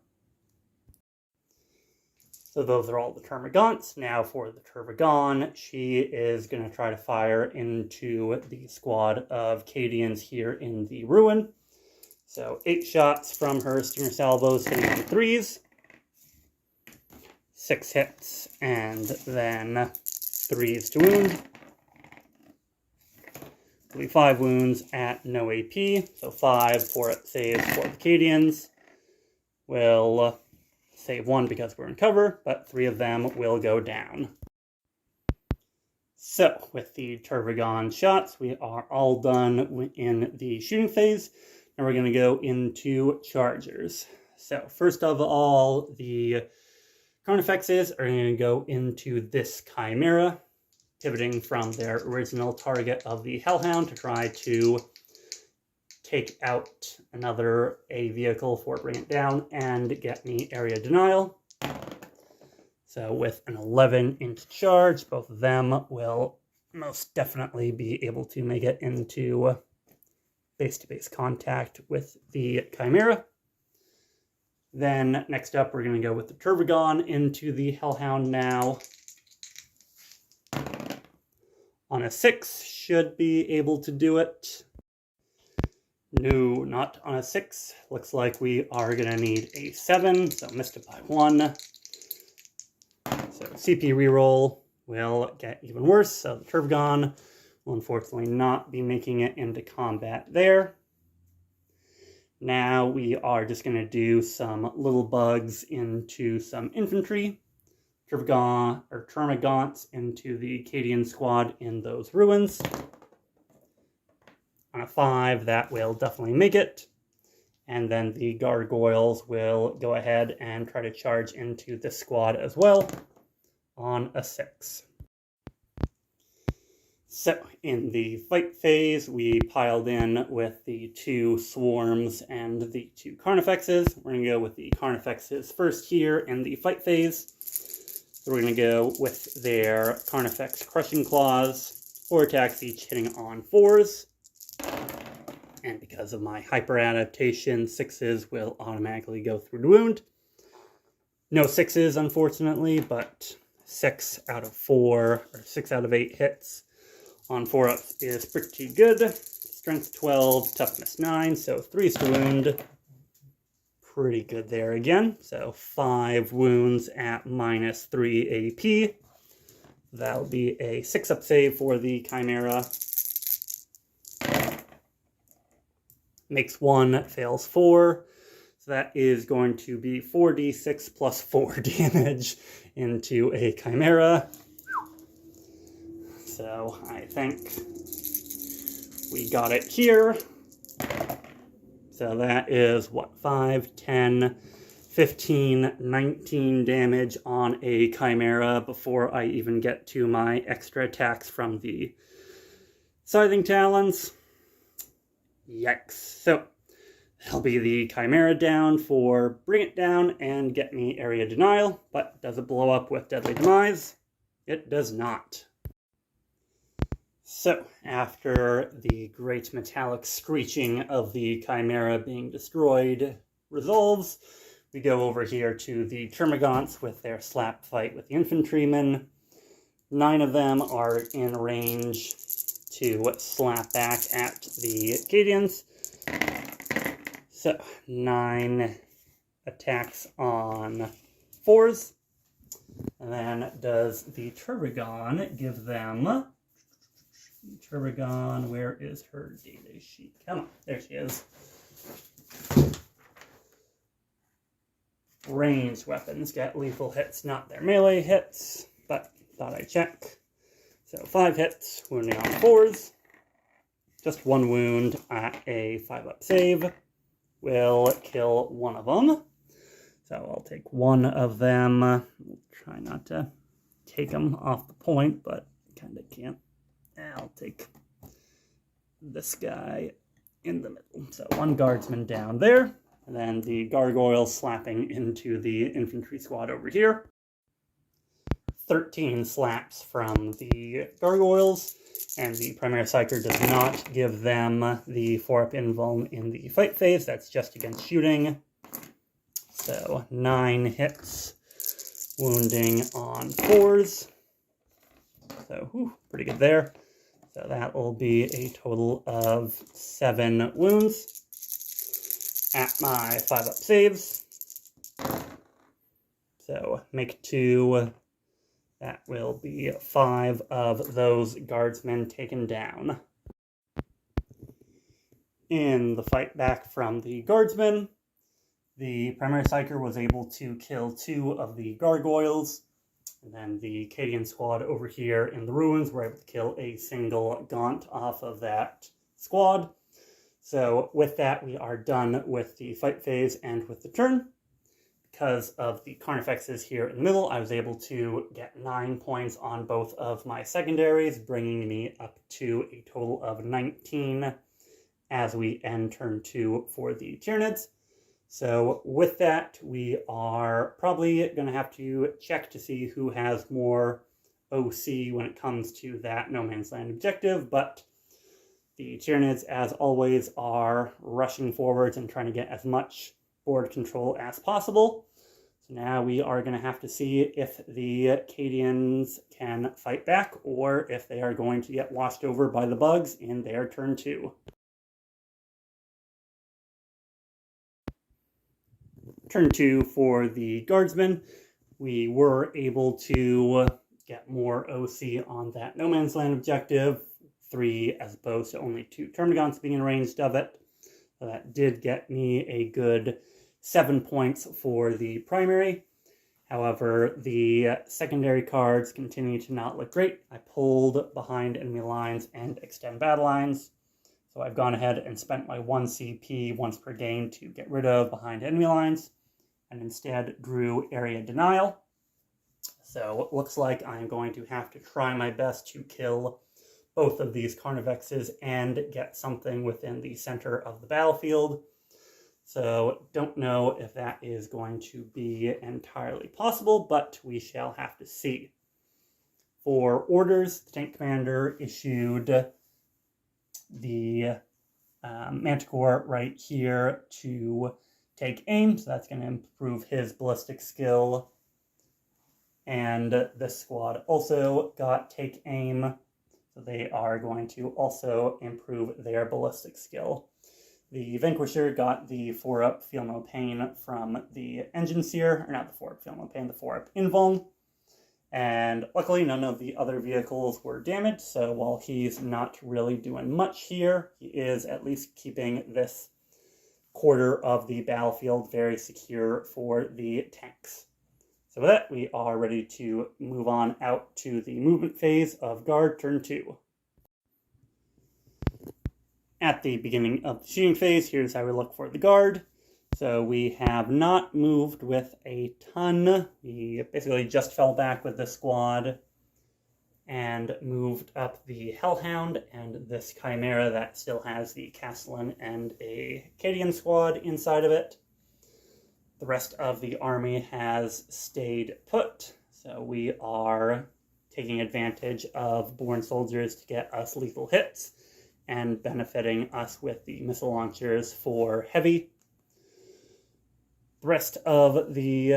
So those are all the Termagants. Now for the Turbogon, she is going to try to fire into the squad of Cadians here in the ruin. So 8 shots from her Stinger Salvos hitting on 3s. 6 hits, and then 3s to wound. It'll be 5 wounds at no AP, so 5 4-up saves for the Cadians. We'll save 1 because we're in cover, but 3 of them will go down. So, with the Turbogon shots, we are all done in the shooting phase. Now we're going to go into chargers. So, first of all, the Carnifexes are going to go into this Chimera, pivoting from their original target of the Hellhound to try to take out another A vehicle for bring it down and get me area denial. So with an 11-inch charge, both of them will most definitely be able to make it into face-to-face contact with the Chimera. Then next up, we're going to go with the Turbogon into the Hellhound now. On a 6, should be able to do it. No, not on a 6. Looks like we are going to need a 7, so missed it by 1. So CP reroll will get even worse, so the Turbogon will unfortunately not be making it into combat there. Now we are just going to do some little bugs into some infantry. Termagants into the Cadian squad in those ruins. On a 5, that will definitely make it. And then the gargoyles will go ahead and try to charge into this squad as well. on a 6. So, in the fight phase, we piled in with the 2 swarms and the 2 carnifexes. We're going to go with the carnifexes first here in the fight phase. So we're going to go with their carnifex crushing claws, 4 attacks each hitting on 4s. And because of my hyper adaptation, 6s will automatically go through the wound. No 6s, unfortunately, but 6 out of 4, or 6 out of 8 hits on 4-ups is pretty good. Strength 12, toughness 9, so 3s to wound. Pretty good there again. So 5 wounds at minus 3 AP. That'll be a 6-up save for the Chimera. Makes 1, fails 4. So that is going to be 4d6 plus 4 damage into a Chimera. So I think we got it here. So that is, what, 5, 10, 15, 19 damage on a Chimera before I even get to my extra attacks from the Scything Talons. Yikes. So that'll be the Chimera down for Bring It Down and get me area denial. But does it blow up with Deadly Demise? It does not. So, after the great metallic screeching of the Chimera being destroyed resolves, we go over here to the Termagants with their slap fight with the infantrymen. 9 of them are in range to slap back at the Acadians. So, 9 attacks on 4s. And then does the Turbigon give them... Turbigon, where is her data sheet? Come on, there she is. Ranged weapons get lethal hits, not their melee hits, but thought I'd check. So 5 hits, wounding on 4s. Just 1 wound at a 5-up save. Will kill 1 of them. So I'll take 1 of them. We'll try not to take them off the point, but kind of can't. I'll take this guy in the middle. So 1 guardsman down there, and then the gargoyles slapping into the infantry squad over here. 13 slaps from the gargoyles, and the Primary Psyker does not give them the 4-up invuln in the fight phase. That's just against shooting. So 9 hits, wounding on 4s. So, pretty good there. So that will be a total of 7 wounds at my 5-up saves. So make 2. That will be 5 of those guardsmen taken down. In the fight back from the guardsmen, the Primary Psyker was able to kill 2 of the gargoyles. And then the Acadian squad over here in the ruins were able to kill a single Gaunt off of that squad. So with that, we are done with the fight phase and with the turn. Because of the Carnifexes here in the middle, I was able to get 9 points on both of my secondaries, bringing me up to a total of 19 as we end turn 2 for the Tyranids. So with that, we are probably going to have to check to see who has more OC when it comes to that No Man's Land objective, but the Tyranids, as always, are rushing forwards and trying to get as much board control as possible. So now we are going to have to see if the Acadians can fight back, or if they are going to get washed over by the bugs in their turn 2. Turn 2 for the Guardsmen. We were able to get more OC on that No Man's Land objective, 3 as opposed to only 2 Termagants being in range of it. So that did get me a good 7 points for the primary. However, the secondary cards continue to not look great. I pulled behind enemy lines and extend battle lines. So I've gone ahead and spent my 1 CP once per game to get rid of behind enemy lines, and instead drew area denial. So it looks like I'm going to have to try my best to kill both of these Carnivexes and get something within the center of the battlefield. So don't know if that is going to be entirely possible, but we shall have to see. For orders, the tank commander issued the Manticore right here to take aim, so that's going to improve his ballistic skill. And this squad also got take aim, so they are going to also improve their ballistic skill. The Vanquisher got the 4-up Feel No Pain from the Engine Seer, or not the 4-up Feel No Pain, the 4-up Invuln. And luckily none of the other vehicles were damaged, so while he's not really doing much here, he is at least keeping this quarter of the battlefield very secure for the tanks. So with that, we are ready to move on out to the movement phase of Guard turn 2. At the beginning of the shooting phase, here's how we look for the Guard. So we have not moved with a ton. We basically just fell back with the squad and moved up the Hellhound and this Chimera that still has the Castellan and a Cadian squad inside of it. The rest of the army has stayed put, so we are taking advantage of Born Soldiers to get us lethal hits and benefiting us with the missile launchers for heavy. The rest of the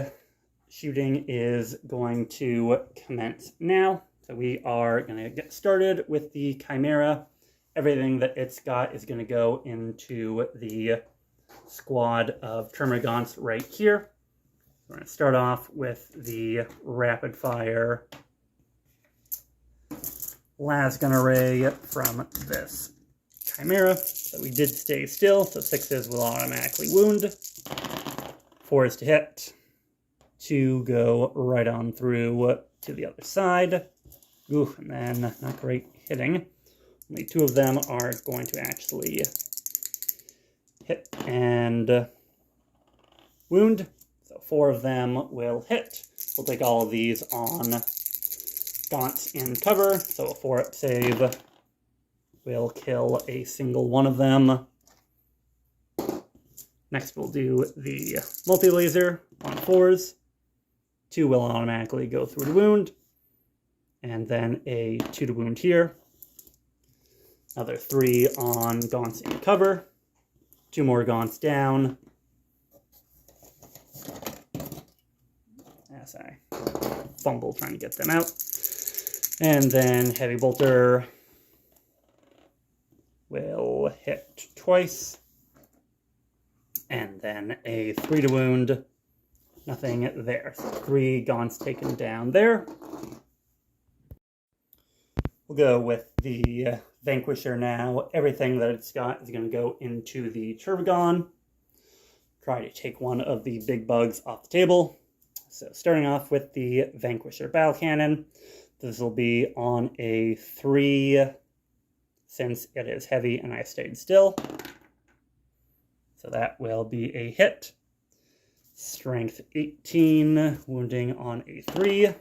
shooting is going to commence now. So we are going to get started with the Chimera. Everything that it's got is going to go into the squad of Termagants right here. We're going to start off with the rapid fire lasgun array from this Chimera. So we did stay still, so 6s will automatically wound. 4 is to hit. 2 go right on through to the other side. Ooh, and then not great hitting. Only 2 of them are going to actually hit and wound. So 4 of them will hit. We'll take all of these on Gaunts in cover. So a 4-up save will kill a single one of them. Next we'll do the multi-laser on 4s. 2 will automatically go through to wound. And then a 2 to wound here. Another 3 on Gaunts in cover. 2 more Gaunts down. As I fumble trying to get them out. And then Heavy Bolter will hit twice. And then a 3 to wound. Nothing there. So 3 Gaunts taken down there. We'll go with the Vanquisher now. Everything that it's got is going to go into the Turbogon. Try to take one of the big bugs off the table. So starting off with the Vanquisher Battle Cannon. This will be on a 3 since it is heavy and I stayed still. So that will be a hit. Strength 18, wounding on a 3.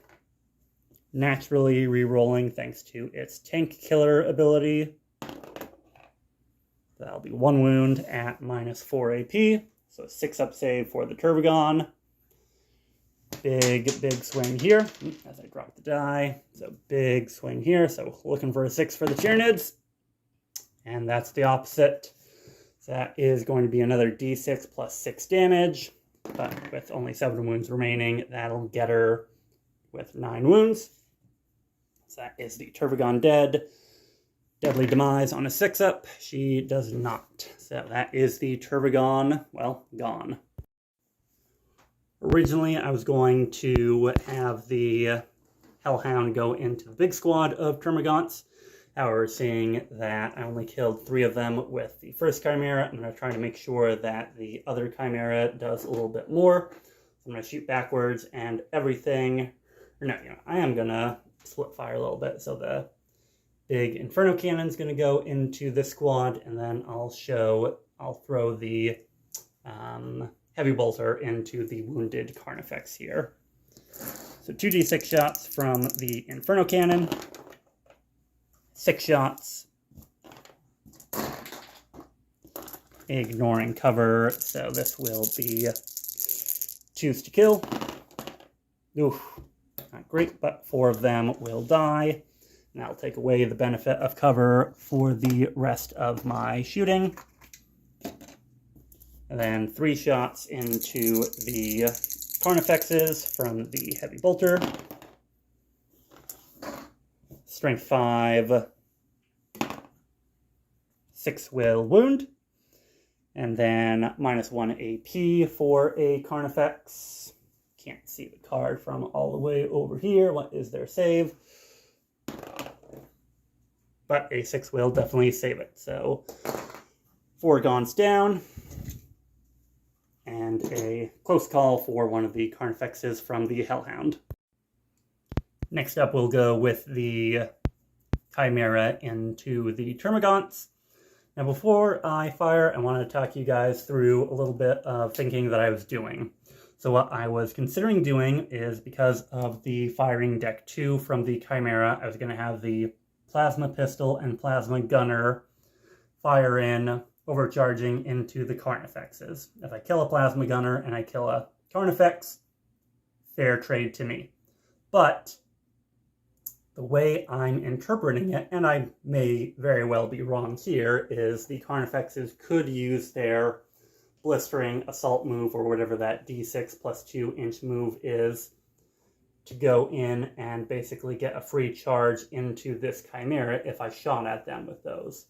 Naturally re-rolling thanks to its tank killer ability. That'll be 1 wound at -4 AP. So 6-up save for the Turbogon. Big swing here as I drop the die. So big swing here. So looking for a 6 for the Tyranids. And that's the opposite. So that is going to be another D6 plus 6 damage. But with only 7 wounds remaining, that'll get her with 9 wounds. So that is the Turbogon dead. Deadly Demise on a 6-up. She does not. So that is the Turbogon, well, gone. Originally, I was going to have the Hellhound go into the big squad of Termagants. However, seeing that I only killed 3 of them with the first Chimera, I'm going to try to make sure that the other Chimera does a little bit more. So I'm going to shoot backwards and everything. Or no, I am going to split fire a little bit. So the big Inferno Cannon is going to go into this squad, and then I'll throw the Heavy Bolter into the wounded Carnifex here. So 2d6 shots from the Inferno Cannon, 6 shots, ignoring cover, so this will be 2s to kill. Oof, not great, but 4 of them will die. And that'll take away the benefit of cover for the rest of my shooting. And then 3 shots into the Carnifexes from the Heavy Bolter. Strength 5, 6 will wound. And then -1 AP for a Carnifex. Can't see the card from all the way over here. What is their save? But a 6 will definitely save it. So 4 Gaunts down. And a close call for one of the Carnifexes from the Hellhound. Next up, we'll go with the Chimera into the Termagants. Now, before I fire, I want to talk you guys through a little bit of thinking that I was doing. So what I was considering doing is, because of the firing deck 2 from the Chimera, I was going to have the Plasma Pistol and Plasma Gunner fire in, overcharging into the Carnifexes. If I kill a Plasma Gunner and I kill a Carnifex, fair trade to me. But the way I'm interpreting it, and I may very well be wrong here, is the Carnifexes could use their blistering assault move, or whatever that d6 plus 2 inch move is, to go in and basically get a free charge into this Chimera if I shot at them with those.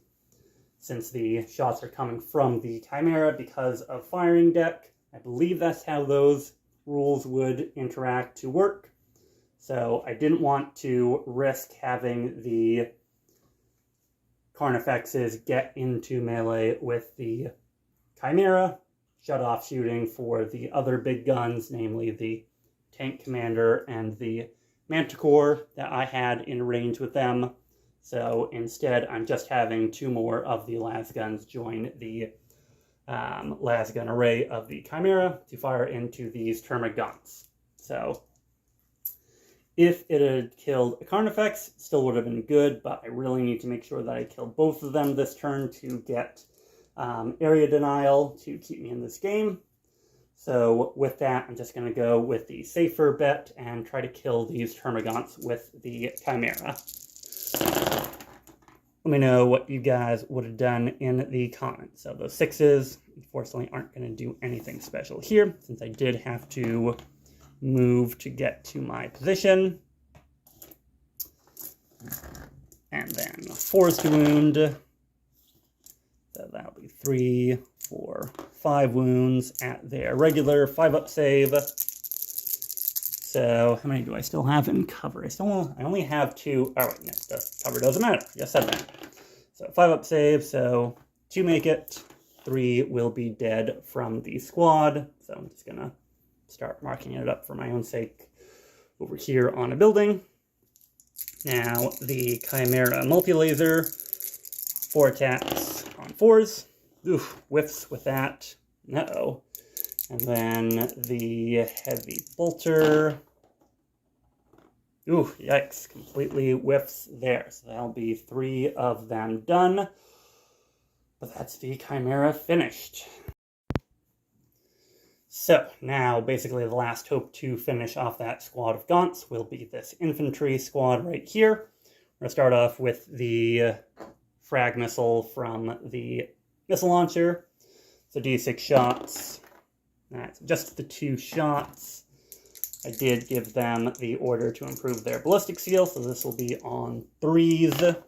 Since the shots are coming from the Chimera because of firing deck, I believe that's how those rules would interact to work. So I didn't want to risk having the Carnifexes get into melee with the Chimera, shut off shooting for the other big guns, namely the Tank Commander and the Manticore that I had in range with them. So instead, I'm just having 2 more of the Lasguns join the Lasgun array of the Chimera to fire into these Termagants. So if it had killed a Carnifex, still would have been good, but I really need to make sure that I kill both of them this turn to get area denial to keep me in this game. So with that, I'm just going to go with the safer bet and try to kill these Termagants with the Chimera. Let me know what you guys would have done in the comments. So those 6s, unfortunately, aren't going to do anything special here, since I did have to move to get to my position. And then 4s to wound. So that'll be 3, 4, 5 wounds at their regular 5-up save. So how many do I still have in cover? I only have 2. Oh, wait, no, the cover doesn't matter. I just said that. So 5-up save, so 2 make it. 3 will be dead from the squad. So I'm just going to start marking it up for my own sake over here on a building. Now the Chimera multi-laser, 4 attacks on 4s. Oof, whiffs with that. Uh-oh. And then the Heavy Bolter. Ooh, yikes, completely whiffs there. So that'll be 3 of them done. But that's the Chimera finished. So now, basically, the last hope to finish off that squad of Gaunts will be this infantry squad right here. We're going to start off with the frag missile from the missile launcher. So d6 shots. That's just the 2 shots. I did give them the order to improve their ballistic seal, so this will be on 3s.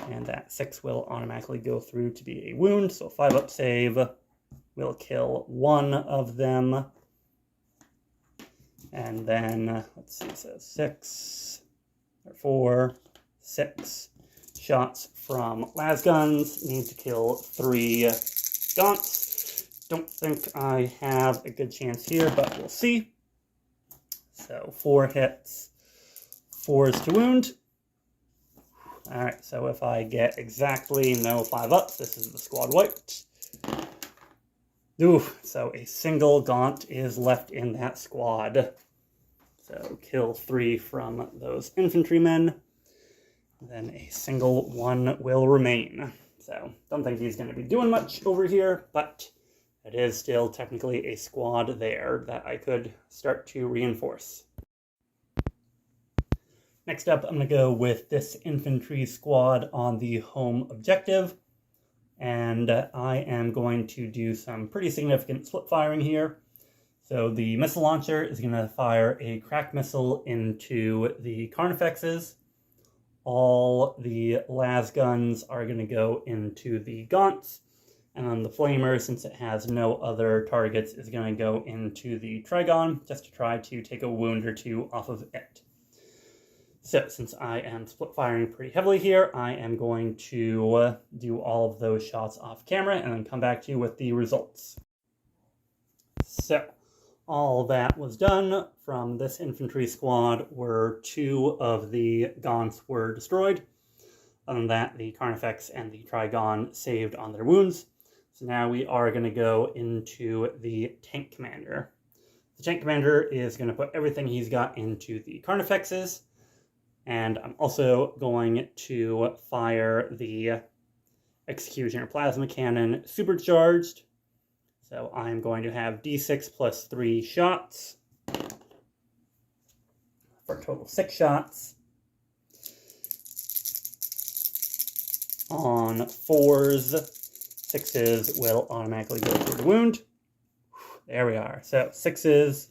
And that 6 will automatically go through to be a wound, so 5-up save will kill 1 of them. And then, let's see, so 6, or 4, 6 shots from Lasguns. Need to kill 3 Gaunts. Don't think I have a good chance here, but we'll see. So 4 hits, 4s to wound. Alright, so if I get exactly no 5-ups, this is the squad wiped. Ooh, so a single Gaunt is left in that squad. So kill 3 from those infantrymen. Then a single 1 will remain. So don't think he's going to be doing much over here, but it is still technically a squad there that I could start to reinforce. Next up, I'm going to go with this infantry squad on the home objective. And I am going to do some pretty significant split firing here. So the missile launcher is going to fire a crack missile into the Carnifexes. All the las guns are going to go into the gaunts. And then the flamer, since it has no other targets, is going to go into the Trigon, just to try to take a wound or 2 off of it. So, since I am split firing pretty heavily here, I am going to do all of those shots off camera and then come back to you with the results. So, all that was done from this infantry squad were 2 of the gaunts were destroyed. Other than that, the Carnifex and the Trigon saved on their wounds. So now we are going to go into the tank commander. The tank commander is going to put everything he's got into the Carnifexes. And I'm also going to fire the Executioner Plasma Cannon supercharged. So I'm going to have D6 plus 3 shots for a total of 6 shots. On 4s, 6s will automatically go through the wound. There we are. So 6s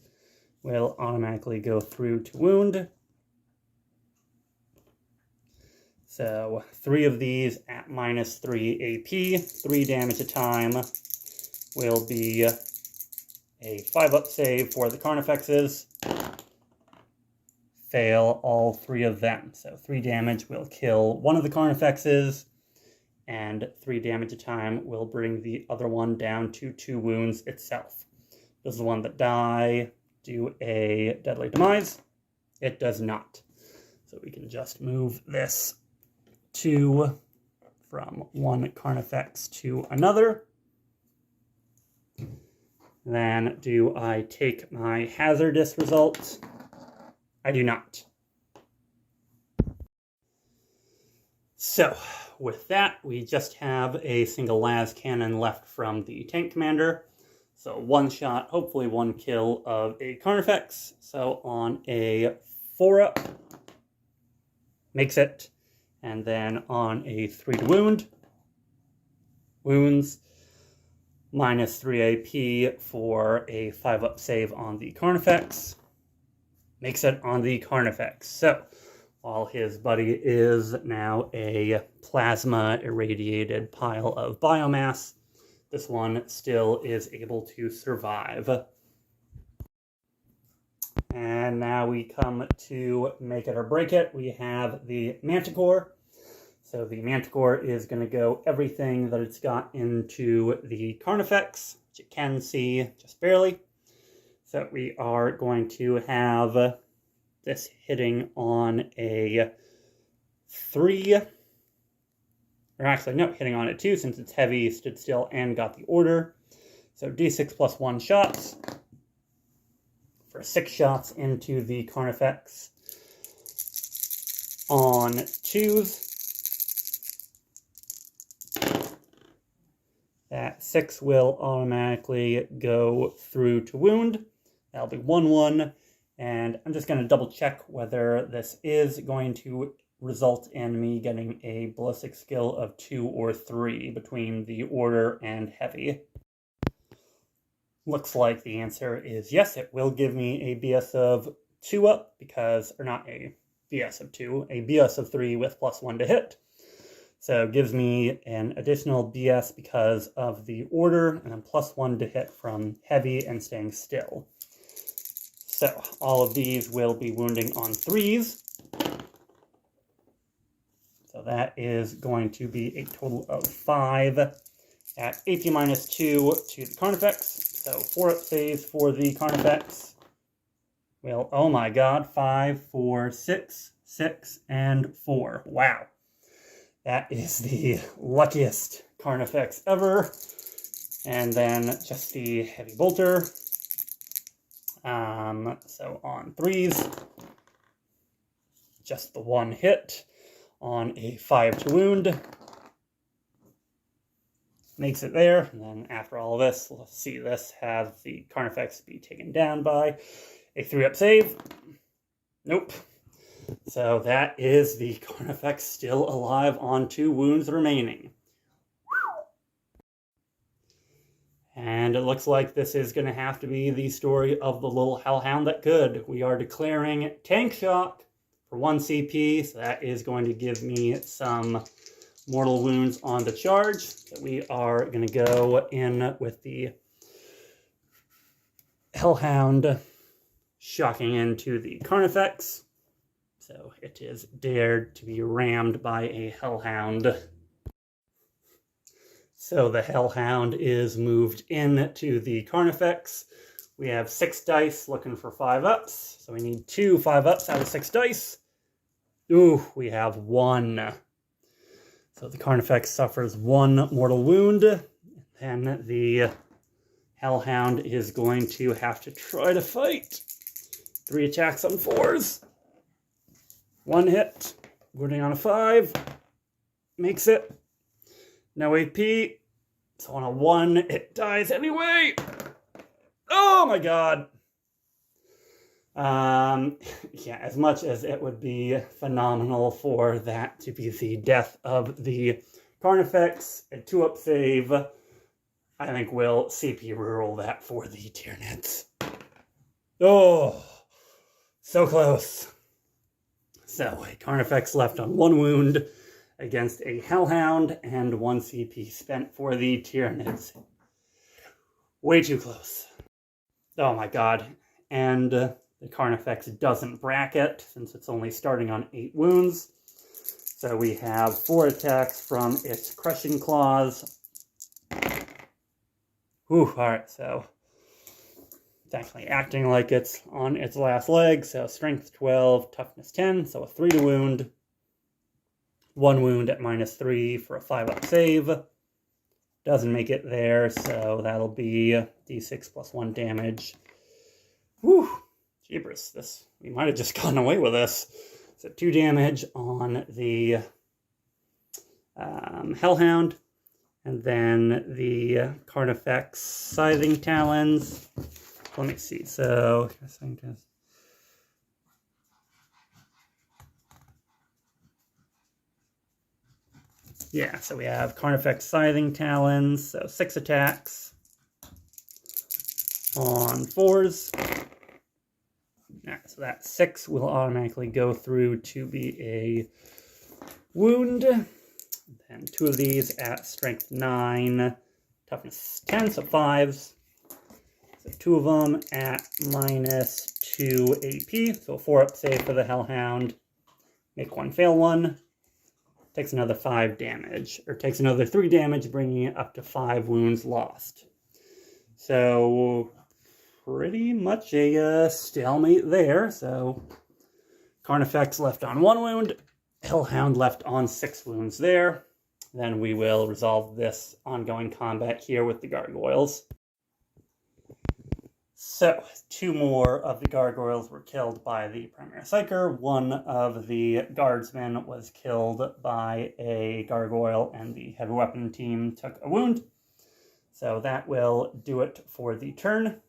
will automatically go through to wound. So 3 of these at minus 3 AP, 3 damage a time, will be a 5-up save for the Carnifexes. Fail all 3 of them. So 3 damage will kill 1 of the Carnifexes, and 3 damage a time will bring the other one down to 2 wounds itself. Does the one that die do a deadly demise? It does not. So we can just move this 2 from one Carnifex to another. Then do I take my hazardous result? I do not. So with that, we just have a single las cannon left from the tank commander. So 1 shot, hopefully 1 kill of a Carnifex. So on a 4-up, makes it. And then on a 3 to wound, wounds, minus 3 AP for a 5-up save on the Carnifex. Makes it on the Carnifex. So, while his buddy is now a plasma irradiated pile of biomass, this one still is able to survive. And now we come to make it or break it. We have the Manticore. So the Manticore is going to go everything that it's got into the Carnifex, which it can see just barely. So we are going to have this hitting on a 3, or actually no, hitting on a 2 since it's heavy, stood still, and got the order. So D6 plus 1 shots for 6 shots into the Carnifex. On 2s, that 6 will automatically go through to wound. That'll be 1-1. And I'm just going to double check whether this is going to result in me getting a ballistic skill of 2 or 3 between the order and heavy. Looks like the answer is yes. It will give me a BS of 2 up because, or not a BS of 2, a BS of 3 with +1 to hit. So it gives me an additional BS because of the order and then +1 to hit from heavy and staying still. So all of these will be wounding on 3s. So that is going to be a total of 5 at AP minus 2 to the Carnifex. So 4-up saves for the Carnifex. Well, oh my god, 5, 4, 6, 6, and 4. Wow. That is the luckiest Carnifex ever. And then just the heavy bolter. So on 3s, just the 1 hit on a 5 to wound. Makes it there, and then after all of this, let's see this have the Carnifex be taken down by a 3-up save. Nope. So that is the Carnifex still alive on 2 wounds remaining. And it looks like this is going to have to be the story of the little hellhound that could. We are declaring Tank Shock for 1 CP, so that is going to give me some mortal wounds on the charge. So we are going to go in with the Hellhound shocking into the Carnifex. So it is dared to be rammed by a Hellhound. So the Hellhound is moved into the Carnifex. We have 6 dice looking for 5-ups. So we need 2 5-ups out of 6 dice. Ooh, we have 1. So the Carnifex suffers 1 mortal wound, and the Hellhound is going to have to try to fight. 3 attacks on 4s. 1 hit, wounding on a 5, makes it. No AP, so on a 1, it dies anyway. Oh my god. Yeah, as much as it would be phenomenal for that to be the death of the Carnifex, a 2-up save, I think we'll CP reroll that for the Tyranids. Oh, so close. So, a Carnifex left on 1 wound against a Hellhound, and 1 CP spent for the Tyranids. Way too close. Oh my god. And the Carnifex doesn't bracket, since it's only starting on 8 wounds. So we have 4 attacks from its Crushing Claws. Whew, alright, so it's actually acting like it's on its last leg. So Strength 12, Toughness 10, so a 3 to wound. 1 wound at -3 for a 5-up save. Doesn't make it there, so that'll be D6 plus 1 damage. Whew. Jeepers, we might have just gotten away with this. So 2 damage on the Hellhound, and then the Carnifex Scything Talons. Let me see. So yeah, so we have Carnifex Scything Talons, so 6 attacks on 4s. Alright, so that 6 will automatically go through to be a wound. Then 2 of these at Strength 9, Toughness 10, so 5s. So 2 of them at -2 AP, so a 4-up save for the Hellhound. Make 1 fail 1. Takes another 5 damage, or takes another 3 damage, bringing it up to 5 wounds lost. So pretty much a stalemate there. So Carnifex left on 1 wound, Hellhound left on 6 wounds there. Then we will resolve this ongoing combat here with the Gargoyles. So 2 more of the Gargoyles were killed by the Primary Psyker. 1 of the Guardsmen was killed by a Gargoyle, and the heavy weapon team took a wound. So that will do it for the turn.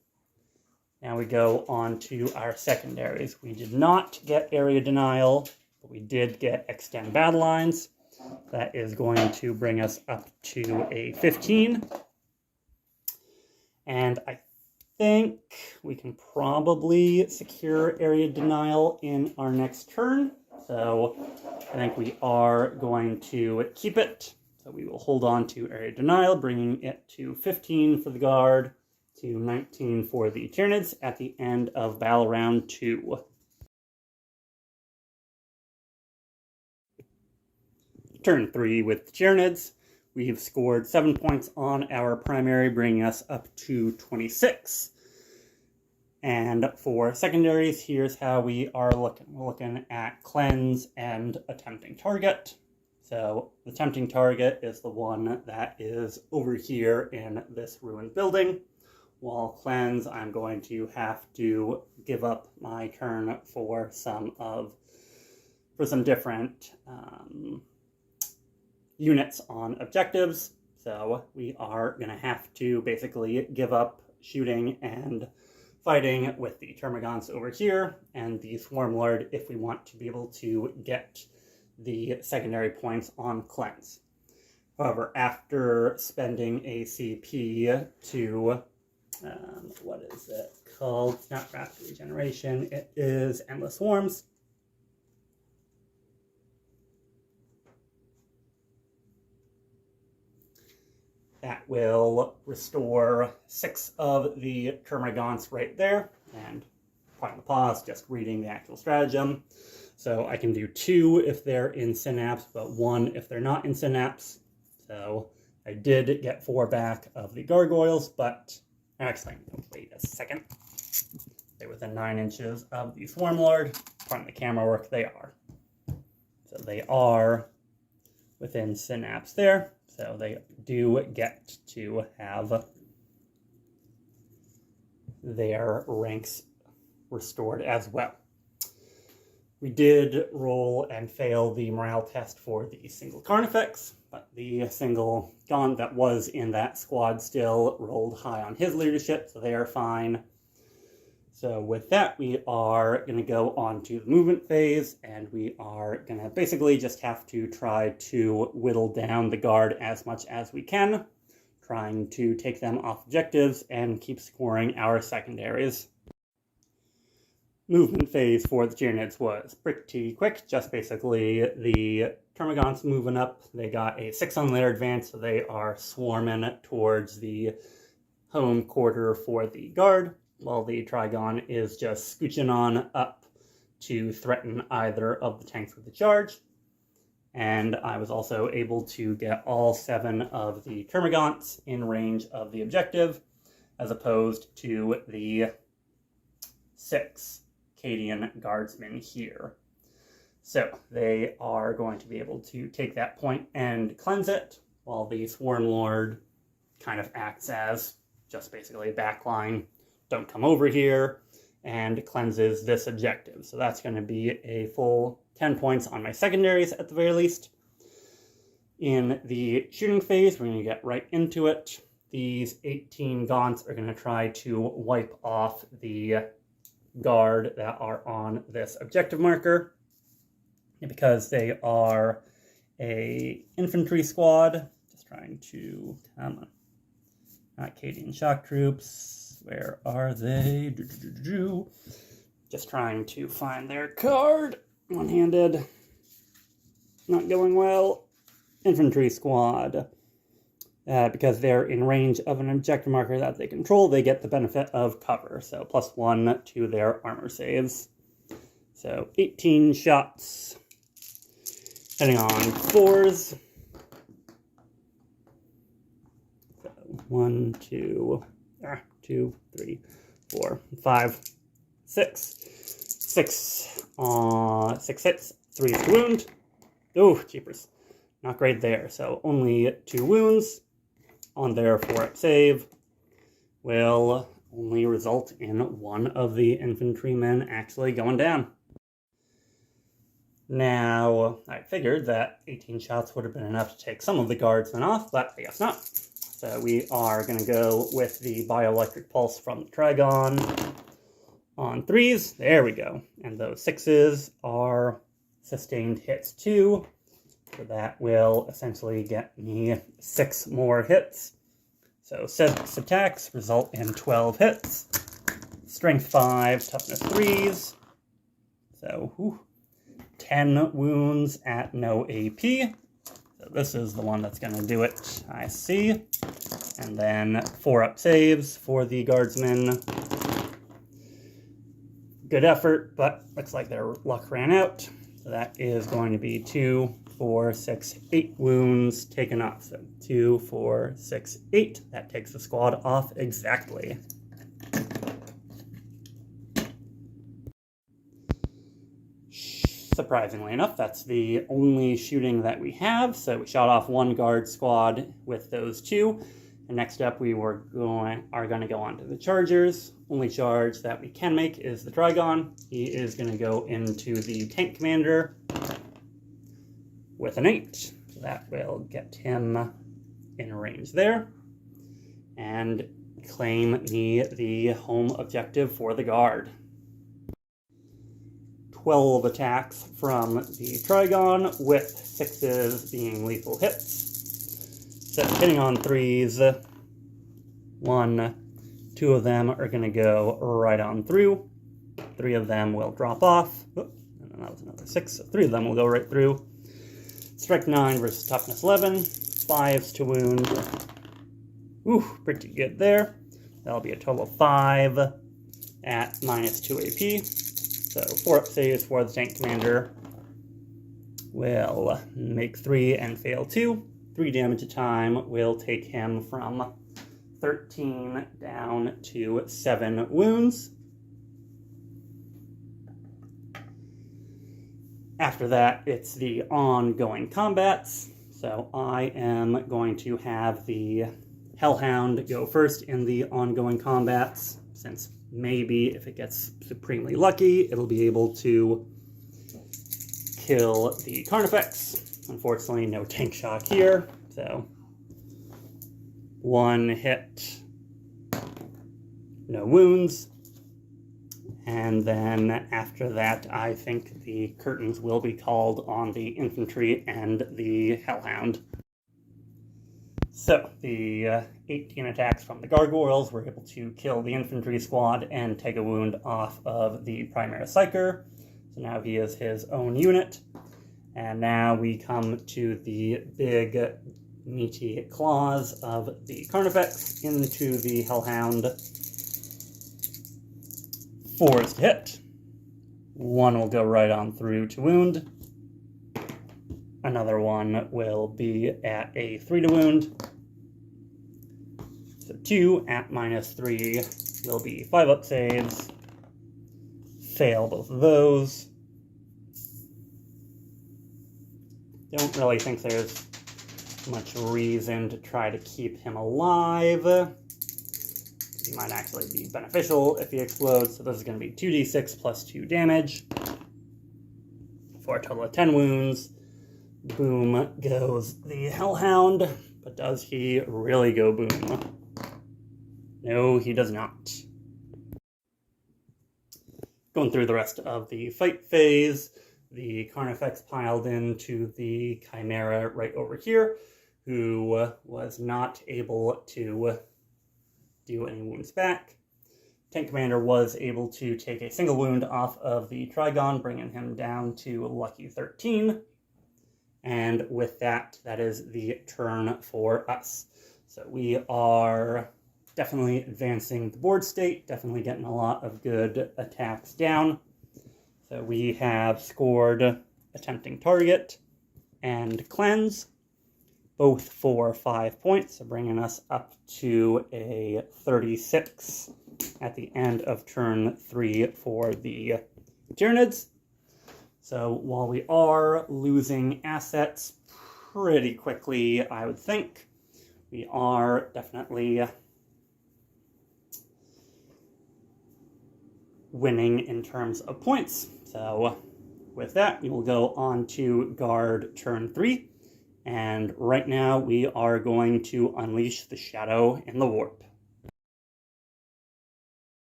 Now we go on to our secondaries. We did not get Area Denial, but we did get Extend Battle Lines. That is going to bring us up to a 15. And I think we can probably secure Area Denial in our next turn. So I think we are going to keep it. So we will hold on to Area Denial, bringing it to 15 for the Guard, to 19 for the Tyranids at the end of Battle Round 2. Turn 3 with the Tyranids. We've scored 7 points on our primary, bringing us up to 26. And for secondaries, here's how we are looking. We're looking at Cleanse and a Tempting Target. So the Tempting Target is the one that is over here in this ruined building. while cleanse, I'm going to have to give up my turn for some different units on objectives. So we are going to have to basically give up shooting and fighting with the Termagants over here and the Swarm Lord if we want to be able to get the secondary points on cleanse. However, after spending a CP to, what is it called? It's not Rapid Regeneration, it is Endless Swarms. That will restore 6 of the Termagants right there. And pardon the pause, just reading the actual stratagem. So I can do 2 if they're in Synapse, but 1 if they're not in Synapse. So I did get 4 back of the Gargoyles, but actually, wait a second. They're within 9 inches of the Swarm Lord. Pardon the camera work, they are. So they are within Synapse there. So they do get to have their ranks restored as well. We did roll and fail the morale test for the single Carnifex, but the single Gon that was in that squad still rolled high on his leadership, so they are fine. So with that, we are going to go on to the movement phase, and we are going to basically just have to try to whittle down the guard as much as we can, trying to take them off objectives and keep scoring our secondaries. Movement phase for the Tyranids was pretty quick, just basically the Termagants moving up. They got a 6 on their advance, so they are swarming towards the home quarter for the guard, while the Trigon is just scooching on up to threaten either of the tanks with a charge. And I was also able to get all 7 of the Termagants in range of the objective, as opposed to the 6 Cadian Guardsmen here. So they are going to be able to take that point and cleanse it, while the Swarm Lord kind of acts as just basically a backline. Don't come over here, and cleanses this objective. So that's going to be a full 10 points on my secondaries at the very least. In the shooting phase, we're going to get right into it. These 18 Gaunts are going to try to wipe off the guard that are on this objective marker. And because they are a infantry squad, just trying to, come on, not Cadian shock troops. Where are they? Just trying to find their card. One-handed. Not going well. Infantry squad. Because they're in range of an objective marker that they control, they get the benefit of cover. So +1 to their armor saves. So 18 shots. Heading on 4s. So 1, 2... 2, 3, 4, 5, 6. 6 hits, 3 to wound. Oh, jeepers. Not great there. So only 2 wounds on their 4-up save will only result in 1 of the infantrymen actually going down. Now, I figured that 18 shots would have been enough to take some of the guardsmen off, but I guess not. So we are going to go with the Bioelectric Pulse from the Trigon on 3s. There we go. And those 6s are sustained hits too. So that will essentially get me 6 more hits. So 6 attacks result in 12 hits. Strength 5, toughness 3s. So 10 wounds at no AP. So this is the one that's going to do it, I see. And then 4-up saves for the guardsmen. Good effort, but looks like their luck ran out. So that is going to be 2, 4, 6, 8 wounds taken off. So 2, 4, 6, 8. That takes the squad off exactly. Surprisingly enough, that's the only shooting that we have. So we shot off 1 guard squad with those 2. And next up, we are going to go on to the chargers. Only charge that we can make is the Trigon. He is going to go into the tank commander with an 8. So that will get him in range there. And claim me the home objective for the guard. 12 attacks from the Trigon, with 6s being lethal hits. So hitting on 3s, 1, 2 of them are going to go right on through. 3 of them will drop off. Oh, and then that was another 6. So 3 of them will go right through. Strike 9 versus toughness 11. 5s to wound. Ooh, pretty good there. That'll be a total of 5 at -2 AP. So 4 up saves for the tank commander. Will make 3 and fail 2. 3 damage a time will take him from 13 down to 7 wounds. After that, it's the ongoing combats. So I am going to have the Hellhound go first in the ongoing combats, since maybe if it gets supremely lucky, it'll be able to kill the Carnifex. Unfortunately, no tank shock here, so 1 hit, no wounds. And then after that, I think the curtains will be called on the infantry and the Hellhound. So, the 18 attacks from the Gargoyles were able to kill the infantry squad and take a wound off of the Primary Psyker. So now he is his own unit. And now we come to the big, meaty claws of the Carnifex into the Hellhound. 4s to hit. 1 will go right on through to wound. Another one will be at a 3 to wound. So 2 at -3 will be 5 up saves. Fail both of those. Don't really think there's much reason to try to keep him alive. He might actually be beneficial if he explodes. So this is going to be 2d6 plus 2 damage for a total of 10 wounds. Boom goes the Hellhound. But does he really go boom? No, he does not. Going through the rest of the fight phase, the Carnifex piled into the Chimera right over here, who was not able to do any wounds back. Tank Commander was able to take a single wound off of the Trigon, bringing him down to lucky 13. And with that, that is the turn for us. So we are definitely advancing the board state, definitely getting a lot of good attacks down. So we have scored Attempting Target and Cleanse, both for 5 points, so bringing us up to a 36 at the end of turn 3 for the Tyranids. So while we are losing assets pretty quickly, I would think, we are definitely winning in terms of points. So with that, we will go on to Guard turn 3. And right now, we are going to unleash the Shadow in the Warp.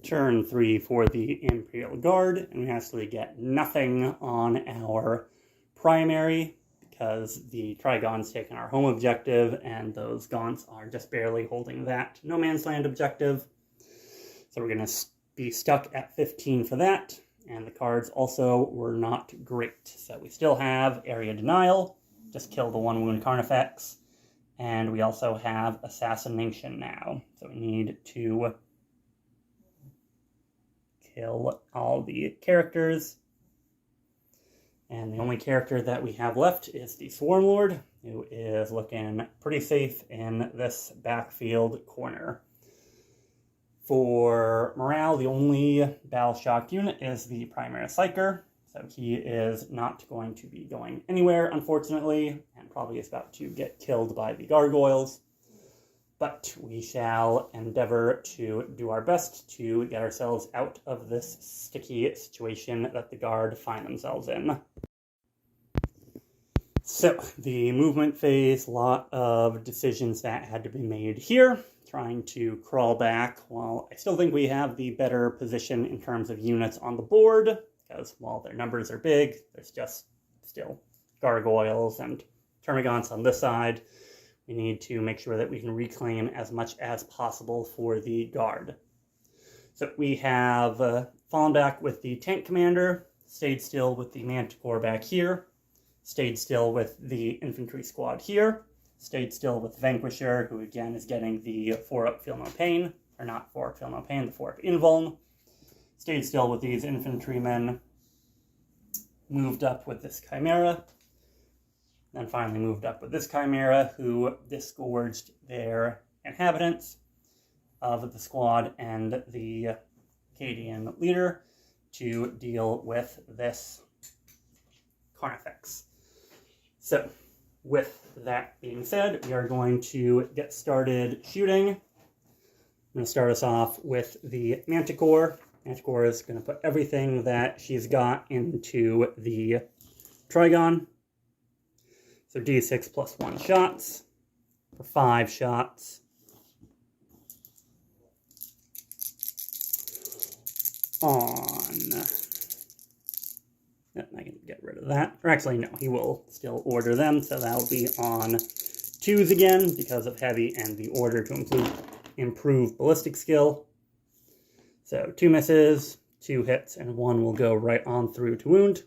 Turn 3 for the Imperial Guard, and we actually get nothing on our primary because the Trigon's taken our home objective, and those Gaunts are just barely holding that no man's land objective. So we're going to be stuck at 15 for that. And the cards also were not great. So we still have Area Denial, just kill the 1 wound Carnifex. And we also have Assassination now. So we need to kill all the characters. And the only character that we have left is the Swarm Lord, who is looking pretty safe in this backfield corner. For morale, the only battle shock unit is the Primary Psyker. So he is not going to be going anywhere, unfortunately, and probably is about to get killed by the gargoyles. But we shall endeavor to do our best to get ourselves out of this sticky situation that the Guard find themselves in. So, the movement phase, a lot of decisions that had to be made here. Trying to crawl back, while I still think we have the better position in terms of units on the board, because while their numbers are big, there's just still gargoyles and termagants on this side. We need to make sure that we can reclaim as much as possible for the Guard. So we have fallen back with the tank commander, stayed still with the manticore back here, stayed still with the infantry squad here, stayed still with Vanquisher, who again is getting the 4-up Feel No Pain, or not 4-up Feel No Pain, the 4-up Invuln. Stayed still with these infantrymen, moved up with this Chimera, then finally moved up with this Chimera, who disgorged their inhabitants of the squad and the Acadian leader to deal with this Carnifex. So, with that being said, we are going to get started shooting. I'm going to start us off with the Manticore. Manticore is going to put everything that she's got into the Trigon. So D6 plus 1 shots for 5 shots. I can get rid of that. Or actually, no, he will still order them, so that'll be on 2s again because of heavy and the order to improve ballistic skill. So 2 misses, 2 hits, and 1 will go right on through to wound.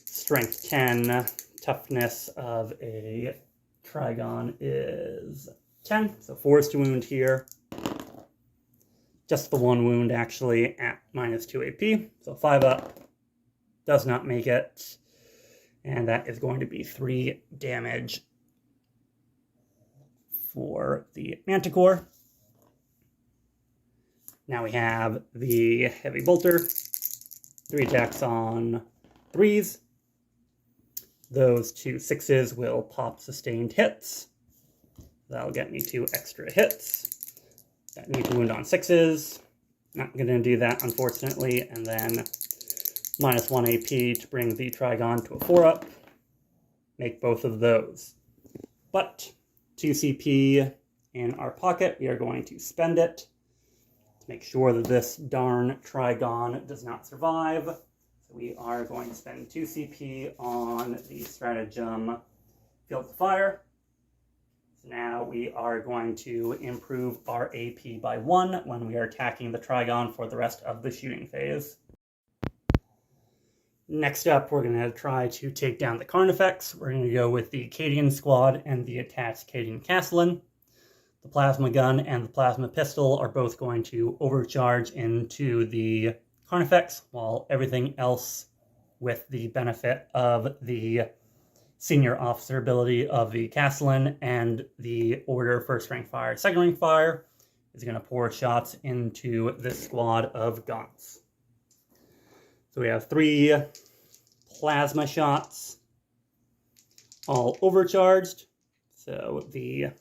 Strength 10, toughness of a Trigon is 10, so 4s to wound here. Just the 1 wound actually at minus 2 AP, so 5 up. Does not make it, and that is going to be 3 damage for the Manticore. Now we have the Heavy Bolter, 3 attacks on 3s. Those 2 6s will pop sustained hits. That'll get me 2 extra hits. That need to wound on 6s. Not going to do that, unfortunately, and then minus 1 AP to bring the Trigon to a 4-up. Make both of those. But 2 CP in our pocket, we are going to spend it to make sure that this darn Trigon does not survive. So we are going to spend 2 CP on the stratagem Field of Fire. So now we are going to improve our AP by 1 when we are attacking the Trigon for the rest of the shooting phase. Next up, we're going to try to take down the Carnifex. We're going to go with the Acadian squad and the attached Acadian Castellan. The plasma gun and the plasma pistol are both going to overcharge into the Carnifex, while everything else, with the benefit of the senior officer ability of the Castellan and the order first rank fire, second rank fire, is going to pour shots into this squad of Gaunts. So we have 3 plasma shots, all overcharged. So the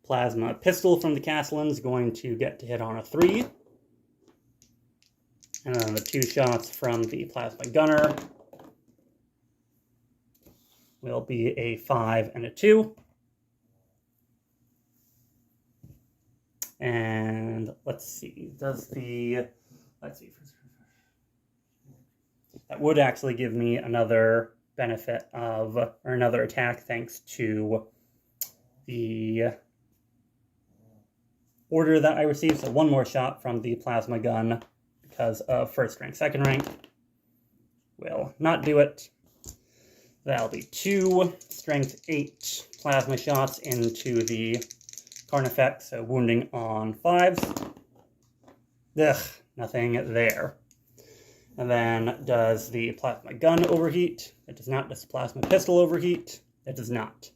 plasma pistol from the Castellan is going to get to hit on a 3. And then the 2 shots from the plasma gunner will be a 5 and a 2. And let's see, that would actually give me another benefit of, or another attack thanks to the order that I received. So 1 more shot from the plasma gun because of first rank, second rank. Will not do it. That'll be 2 strength 8 plasma shots into the Carnifex, so wounding on 5s. Ugh, nothing there. And then does the plasma gun overheat? It does not. Does the plasma pistol overheat? It does not.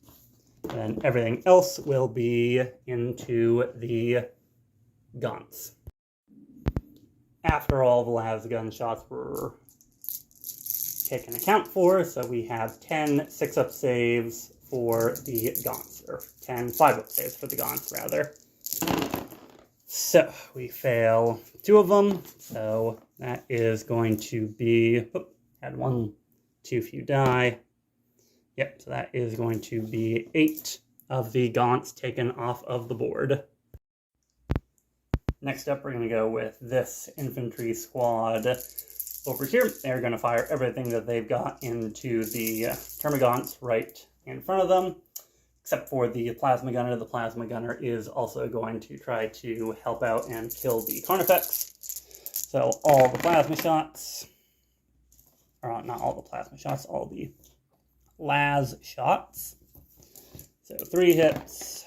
And then everything else will be into the guns. After all the las gun shots were can account for. So we have 10 6-up saves for the Gaunts, or 10 5-up saves for the Gaunts, rather. So we fail 2 of them, so that is going to be, had 1 too few die. Yep, so that is going to be 8 of the Gaunts taken off of the board. Next up, we're going to go with this infantry squad over here. They're going to fire everything that they've got into the Termagants right in front of them, except for the plasma gunner. The plasma gunner is also going to try to help out and kill the Carnifex. So all the plasma shots, or not all the plasma shots, all the las shots. So 3 hits,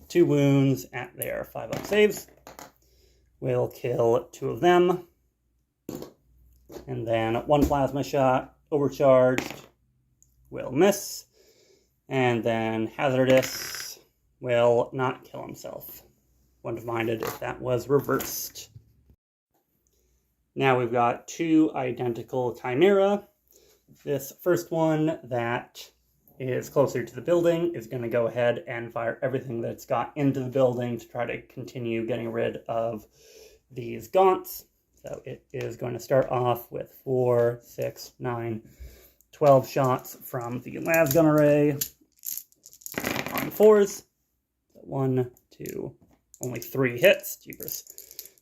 2 wounds at their 5-up saves. We'll kill 2 of them. And then 1 plasma shot, overcharged, will miss. And then Hazardous will not kill himself. Wouldn't have minded if that was reversed. Now we've got 2 identical Chimera. This first one that is closer to the building is going to go ahead and fire everything that it's got into the building to try to continue getting rid of these Gaunts. So it is going to start off with 4, 6, 9, 12 shots from the las gun array on 4s. So 1, 2, only 3 hits. Jeepers.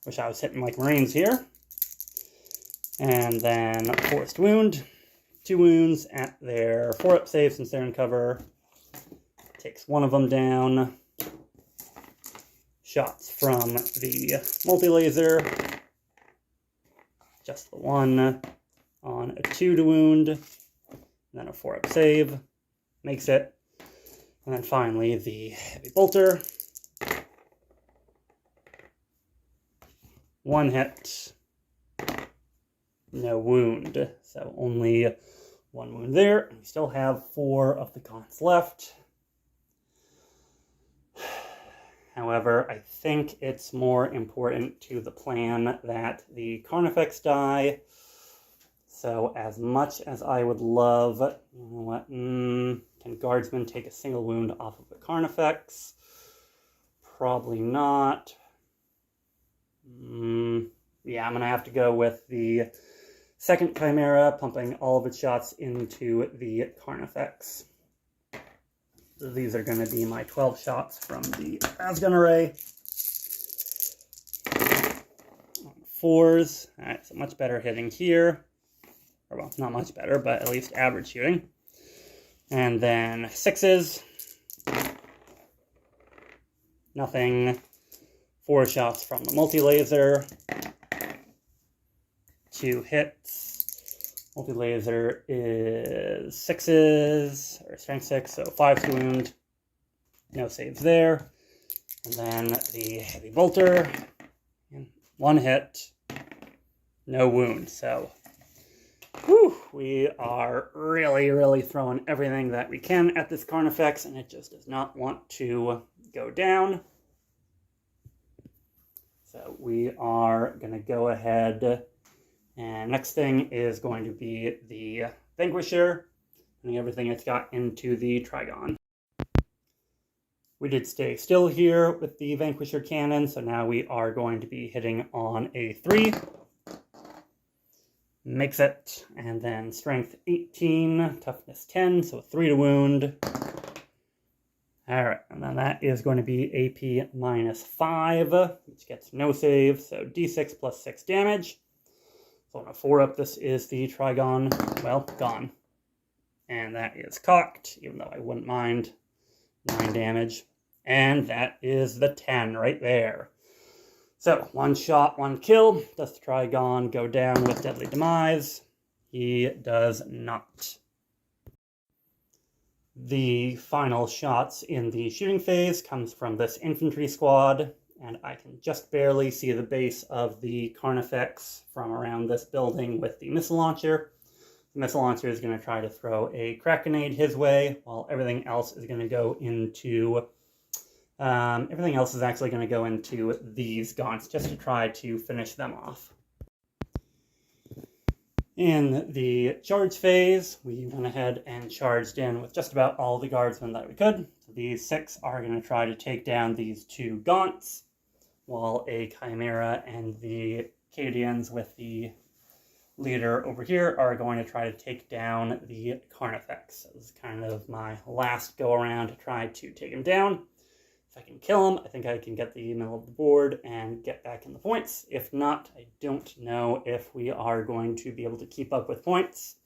Wish I was hitting like Marines here. And then forced wound. 2 wounds at their 4-up save since they're in cover. Takes 1 of them down. Shots from the multi-laser. Just the 1 on a 2 to wound. And then a 4-up save. Makes it. And then finally the heavy bolter. 1 hit. No wound. So only 1 wound there. We still have 4 of the Gaunts left. However, I think it's more important to the plan that the Carnifex die. So as much as I would love, you know what, can Guardsmen take a single wound off of the Carnifex? Probably not. Yeah, I'm going to have to go with the second Chimera, pumping all of its shots into the Carnifex. So these are going to be my 12 shots from the Lasgun array. On 4s. Alright, so much better hitting here. Or, well, not much better, but at least average shooting. And then 6s. Nothing. 4 shots from the multi-laser. 2 hits. Multi-laser is 6s, or strength 6, so 5 to wound. No saves there. And then the heavy bolter. 1 hit. No wound. So, whew, we are really throwing everything that we can at this Carnifex, and it just does not want to go down. So we are going to go ahead. And next thing is going to be the Vanquisher, putting everything it's got into the Trigon. We did stay still here with the Vanquisher cannon, so now we are going to be hitting on a 3. Makes it, and then strength 18, toughness 10, so a 3 to wound. Alright, and then that is going to be AP -5, which gets no save, so D6 plus 6 damage. So on a 4-up, this is the Trigon, well, gone. And that is cocked, even though I wouldn't mind. 9 damage. And that is the 10 right there. So, 1 shot, 1 kill. Does the Trigon go down with deadly demise? He does not. The final shots in the shooting phase comes from this infantry squad. And I can just barely see the base of the Carnifex from around this building with the missile launcher. The missile launcher is going to try to throw a Krakenade his way, while everything else is going to go into... everything else is actually going to go into these Gaunts, just to try to finish them off. In the charge phase, we went ahead and charged in with just about all the guardsmen that we could. So these 6 are going to try to take down these 2 gaunts, while a Chimera and the Cadians with the leader over here are going to try to take down the Carnifex. This is kind of my last go around to try to take him down. If I can kill him, I think I can get the middle of the board and get back in the points. If not, I don't know if we are going to be able to keep up with points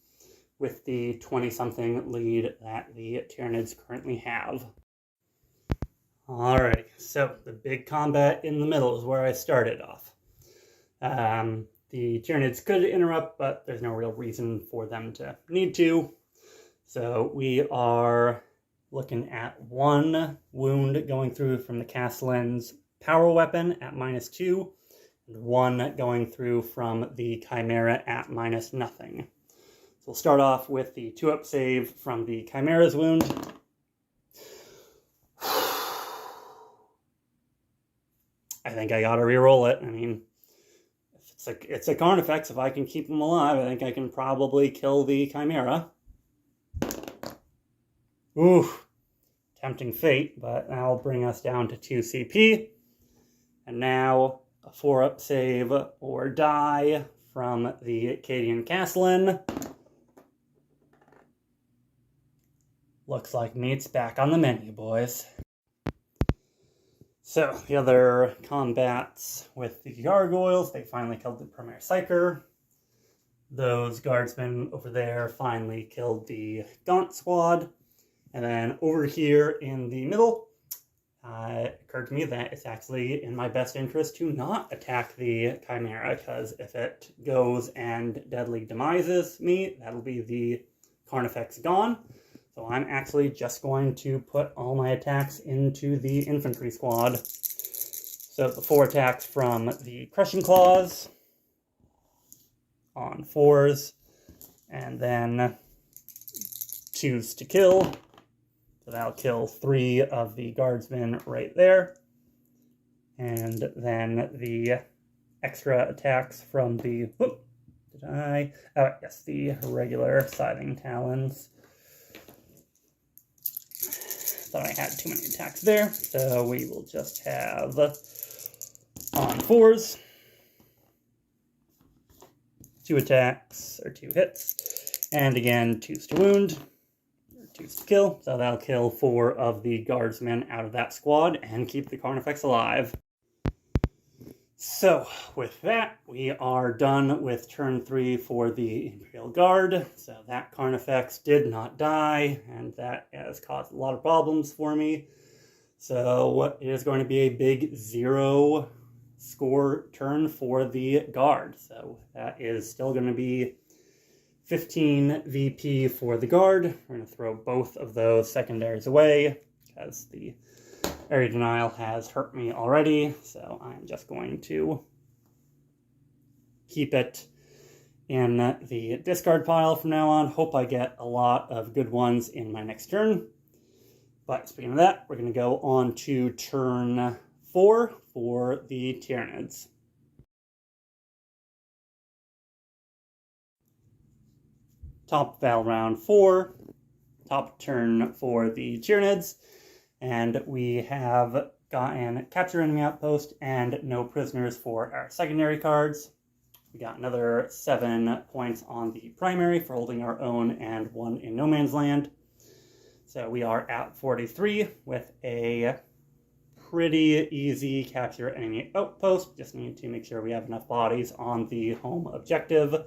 with the 20-something lead that the Tyranids currently have. Alrighty, so the big combat in the middle is where I started off. The Tyranids could interrupt, but there's no real reason for them to need to. So we are looking at 1 wound going through from the Castellan's power weapon at -2, and 1 going through from the Chimera at -0. So we'll start off with the 2-up save from the Chimera's wound. I think I gotta reroll it. I mean, it's a Carnifex. If I can keep him alive, I think I can probably kill the Chimera. Ooh, tempting fate, but that'll bring us down to 2 CP. And now a 4-up save or die from the Acadian Castellan. Looks like meat's back on the menu, boys. So, the other combats with the gargoyles, they finally killed the Premier Psyker. Those guardsmen over there finally killed the Gaunt Squad. And then over here in the middle, it occurred to me that it's actually in my best interest to not attack the Chimera, because if it goes and deadly demises me, that'll be the Carnifex gone. So I'm actually just going to put all my attacks into the infantry squad. So the 4 attacks from the Crushing Claws on 4s, and then 2s to kill. So that'll kill 3 of the guardsmen right there. And then the extra attacks from the, the regular Scything Talons. Thought I had too many attacks there, so we will just have on 4s, 2 attacks, or 2 hits, and again 2s to wound, or 2s to kill, so that'll kill 4 of the guardsmen out of that squad and keep the Carnifex alive. So, with that, we are done with turn 3 for the Imperial Guard. So that Carnifex did not die, and that has caused a lot of problems for me. So it is going to be a big 0 score turn for the Guard. So that is still going to be 15 VP for the Guard. We're going to throw both of those secondaries away, because the area denial has hurt me already, so I'm just going to keep it in the discard pile from now on. Hope I get a lot of good ones in my next turn. But speaking of that, we're going to go on to turn 4 for the Tyranids. Top battle round 4, top turn for the Tyranids. And we have gotten Capture Enemy Outpost and no prisoners for our secondary cards. We got another 7 points on the primary for holding our own and 1 in no man's land. So we are at 43 with a pretty easy Capture Enemy Outpost. Just need to make sure we have enough bodies on the home objective,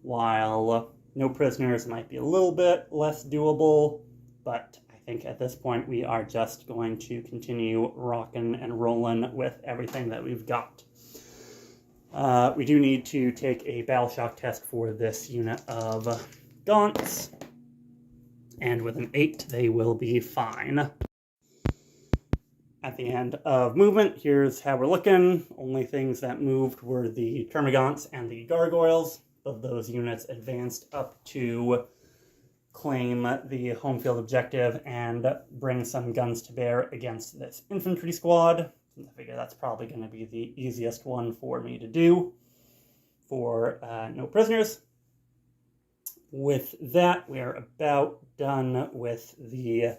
while no prisoners might be a little bit less doable, but I think at this point we are just going to continue rocking and rolling with everything that we've got. We do need to take a battle shock test for this unit of Gaunts, and with an 8 they will be fine. At the end of movement, here's how we're looking. Only things that moved were the Termagants and the Gargoyles. Both of those units advanced up to claim the home field objective and bring some guns to bear against this infantry squad. I figure that's probably going to be the easiest one for me to do for no prisoners. with that, we are about done with the,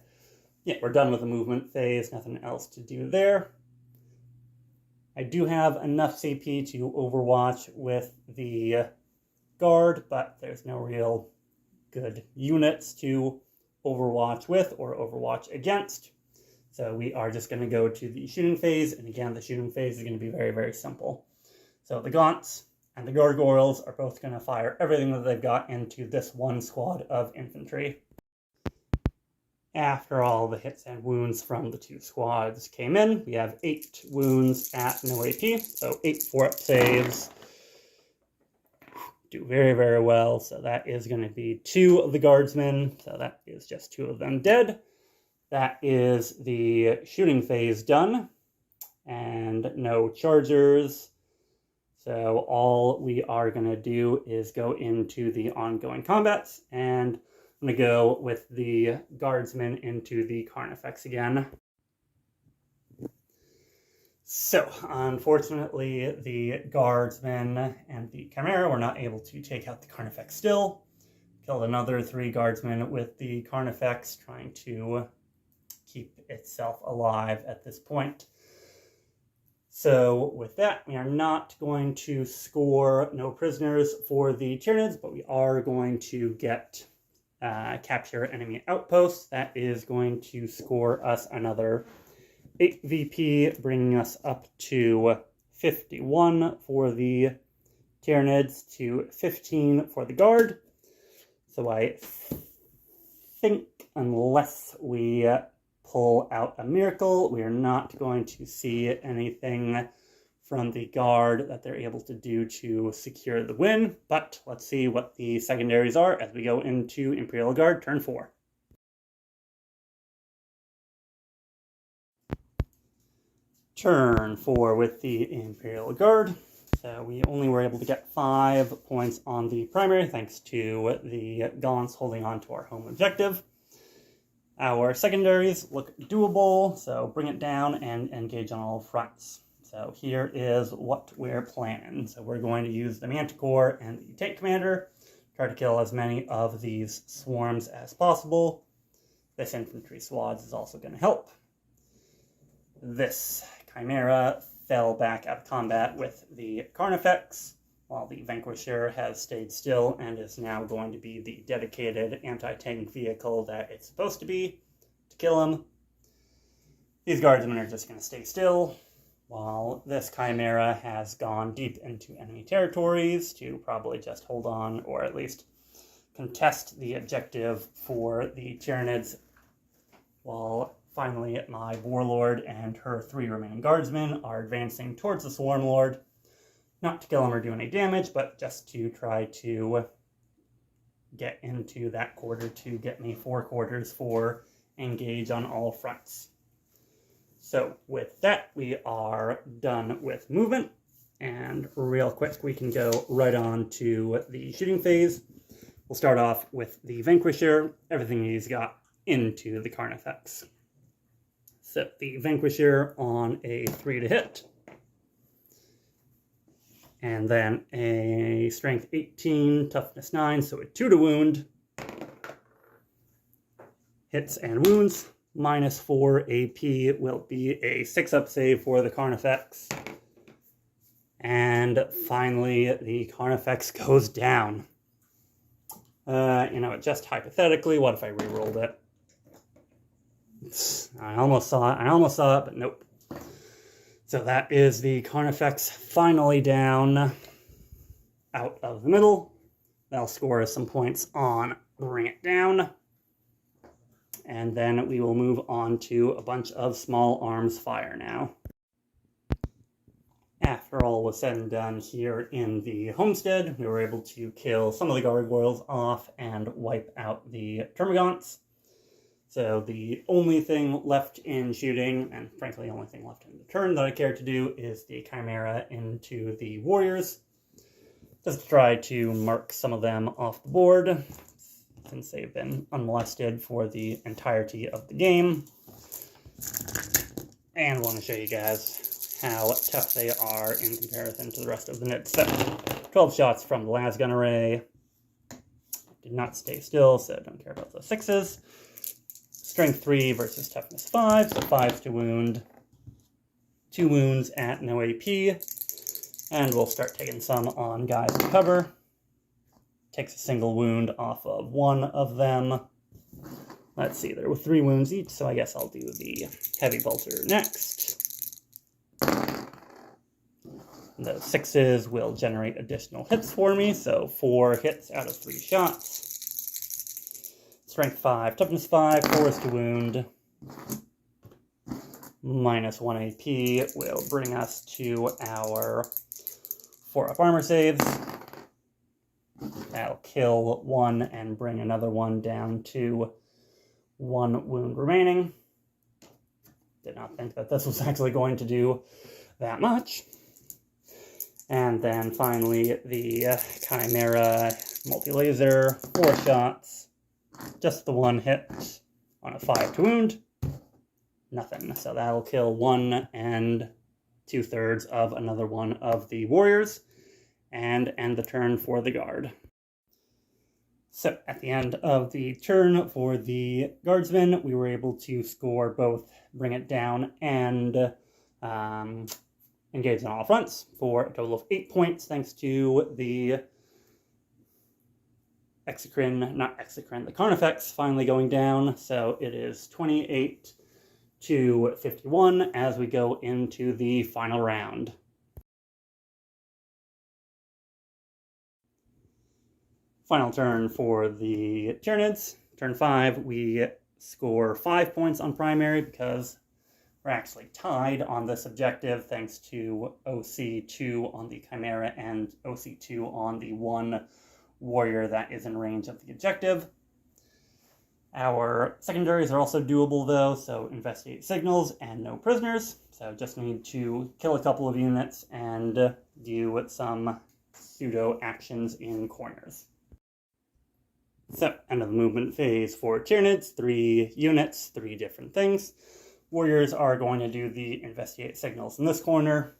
we're done with the movement phase, nothing else to do there. I do have enough CP to overwatch with the guard, but there's no real good units to overwatch with or overwatch against. So we are just going to go to the shooting phase, and again, the shooting phase is going to be very, very simple. So the Gaunts and the gargoyles are both going to fire everything that they've got into this one squad of infantry. After all the hits and wounds from the two squads came in, we have 8 wounds at no AP, so 8 4-up saves. Do very, very well, so that is going to be 2 of the guardsmen, so that is just 2 of them dead. That is the shooting phase done, and no chargers. So all we are going to do is go into the ongoing combats, and I'm going to go with the guardsmen into the Carnifex again. So, unfortunately, the guardsmen and the Chimera were not able to take out the Carnifex still. Killed another 3 guardsmen with the Carnifex, trying to keep itself alive at this point. So with that, we are not going to score no prisoners for the Tyranids, but we are going to get capture enemy outposts. That is going to score us another 8 VP, bringing us up to 51 for the Tyranids to 15 for the Guard. So I think unless we pull out a miracle, we are not going to see anything from the Guard that they're able to do to secure the win. But let's see what the secondaries are as we go into Imperial Guard turn 4. Turn 4 with the Imperial Guard. So we only were able to get 5 points on the primary thanks to the Gaunts holding on to our home objective. Our secondaries look doable, so bring it down and engage on all fronts. So here is what we're planning. So we're going to use the Manticore and the Tank Commander, try to kill as many of these swarms as possible. This infantry squad is also going to help. This Chimera fell back out of combat with the Carnifex, while the Vanquisher has stayed still and is now going to be the dedicated anti-tank vehicle that it's supposed to be to kill him. These guardsmen are just going to stay still, while this Chimera has gone deep into enemy territories to probably just hold on, or at least contest the objective for the Tyranids, while finally my Warlord and her 3 remaining guardsmen are advancing towards the Swarm Lord. Not to kill him or do any damage, but just to try to get into that quarter to get me 4 quarters for engage on all fronts. So with that, we are done with movement, and real quick we can go right on to the shooting phase. We'll start off with the Vanquisher, everything he's got into the Carnifex. Set the Vanquisher on a 3 to hit. And then a strength 18, toughness 9, so a 2 to wound. Hits and wounds, minus 4 AP will be a 6-up save for the Carnifex. And finally, the Carnifex goes down. Just hypothetically, what if I re-rolled it? I almost saw it, but nope. So that is the Carnifex finally down out of the middle. That'll score us some points on Bring It Down. And then we will move on to a bunch of small arms fire now. After all was said and done here in the homestead, we were able to kill some of the gargoyles off and wipe out the termagants. So the only thing left in shooting, and frankly the only thing left in the turn that I care to do, is the Chimera into the warriors. Just to try to mark some of them off the board, since they've been unmolested for the entirety of the game. And I want to show you guys how tough they are in comparison to the rest of the Nid set. 12 shots from the las gun array, did not stay still, so don't care about the 6s. Strength 3 versus toughness 5, so 5s to wound. 2 wounds at no AP. And we'll start taking some on guys in cover. Takes a single wound off of one of them. Let's see, there were 3 wounds each, so I guess I'll do the heavy bolter next. The 6s will generate additional hits for me, so 4 hits out of 3 shots. Strength 5, toughness 5, 4s to wound. Minus 1 AP will bring us to our 4-up armor saves. That'll kill 1 and bring another one down to 1 wound remaining. Did not think that this was actually going to do that much. And then finally the Chimera multi-laser, 4 shots, just the 1 hit on a 5 to wound. Nothing, so that'll kill 1 and 2/3 of another one of the warriors, and end the turn for the guard. So at the end of the turn for the guardsmen, we were able to score both Bring It Down and Engage on all fronts for a total of 8 points, thanks to the the Carnifex finally going down. So it is 28 to 51 as we go into the final round. Final turn for the Tyranids. Turn 5, we score 5 points on primary because we're actually tied on this objective thanks to OC2 on the Chimera and OC2 on the 1 warrior that is in range of the objective. Our secondaries are also doable though, so investigate signals and no prisoners. So just need to kill a couple of units and do some pseudo actions in corners. So, end of the movement phase for Tyranids, 3 units, 3 different things. Warriors are going to do the investigate signals in this corner.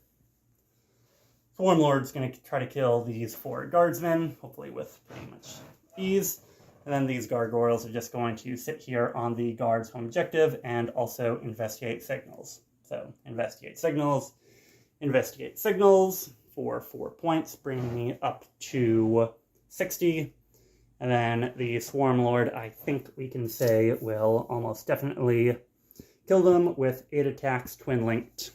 Swarmlord's going to try to kill these 4 guardsmen, hopefully with pretty much ease. And then these gargoyles are just going to sit here on the guard's home objective and also investigate signals. So, investigate signals for 4 points, bringing me up to 60. And then the Swarmlord, I think we can say, will almost definitely kill them with 8 attacks twin-linked.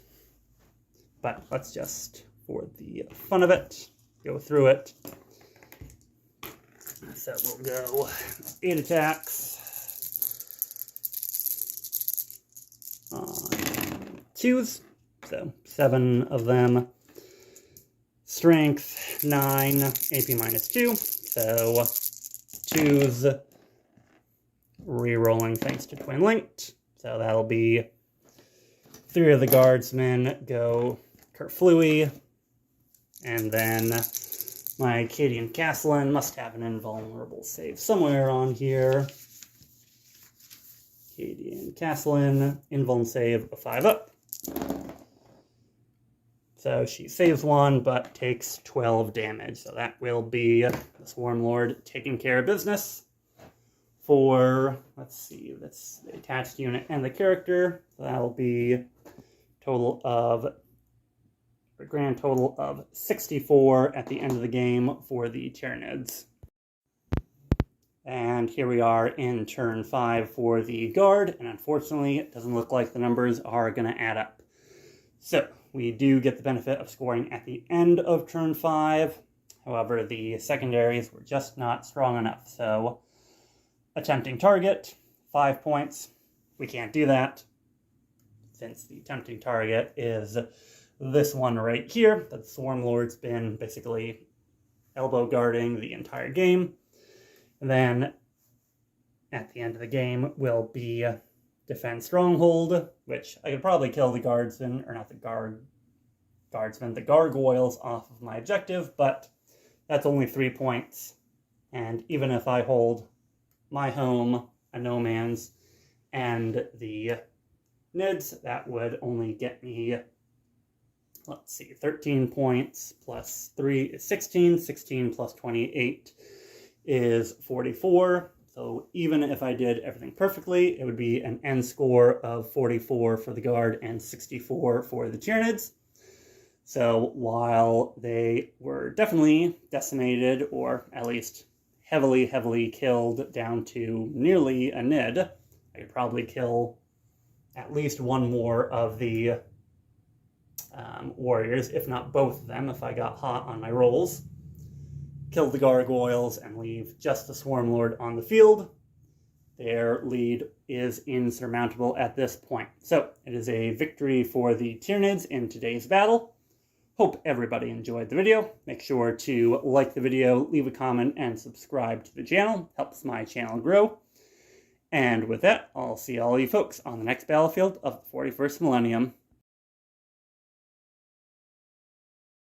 But let's just, for the fun of it, go through it. So we'll go 8 attacks on 2s, so 7 of them. Strength 9, AP minus 2, so 2s re-rolling thanks to twin linked. So that'll be 3 of the guardsmen go Kerflooey, and then my Cadian Castellan must have an invulnerable save somewhere on here. Cadian Castellan, invuln save a 5-up. So she saves 1, but takes 12 damage. So that will be the Swarmlord taking care of business for, let's see, that's the attached unit and the character. So that'll be a grand total of 64 at the end of the game for the Tyranids. And here we are in turn 5 for the guard, and unfortunately it doesn't look like the numbers are going to add up. So we do get the benefit of scoring at the end of turn 5. However, the secondaries were just not strong enough. So attempting target, 5 points. We can't do that since the attempting target is this one right here that the Swarmlord's been basically elbow guarding the entire game. And then at the end of the game will be defend stronghold, which I could probably kill the guardsmen, or not the guardsmen, the gargoyles off of my objective, but that's only 3 points. And even if I hold my home, a no man's, and the Nids, that would only get me, let's see, 13 points plus 3 is 16, 16 plus 28 is 44. So even if I did everything perfectly, it would be an N score of 44 for the Guard and 64 for the Tyranids. So while they were definitely decimated, or at least heavily killed down to nearly a nid, I could probably kill at least one more of the warriors, if not both of them, if I got hot on my rolls. Kill the gargoyles and leave just the Swarm Lord on the field. Their lead is insurmountable at this point. So it is a victory for the Tyranids in today's battle. Hope everybody enjoyed the video. Make sure to like the video, leave a comment, and subscribe to the channel. Helps my channel grow. And with that, I'll see all you folks on the next battlefield of the 41st Millennium.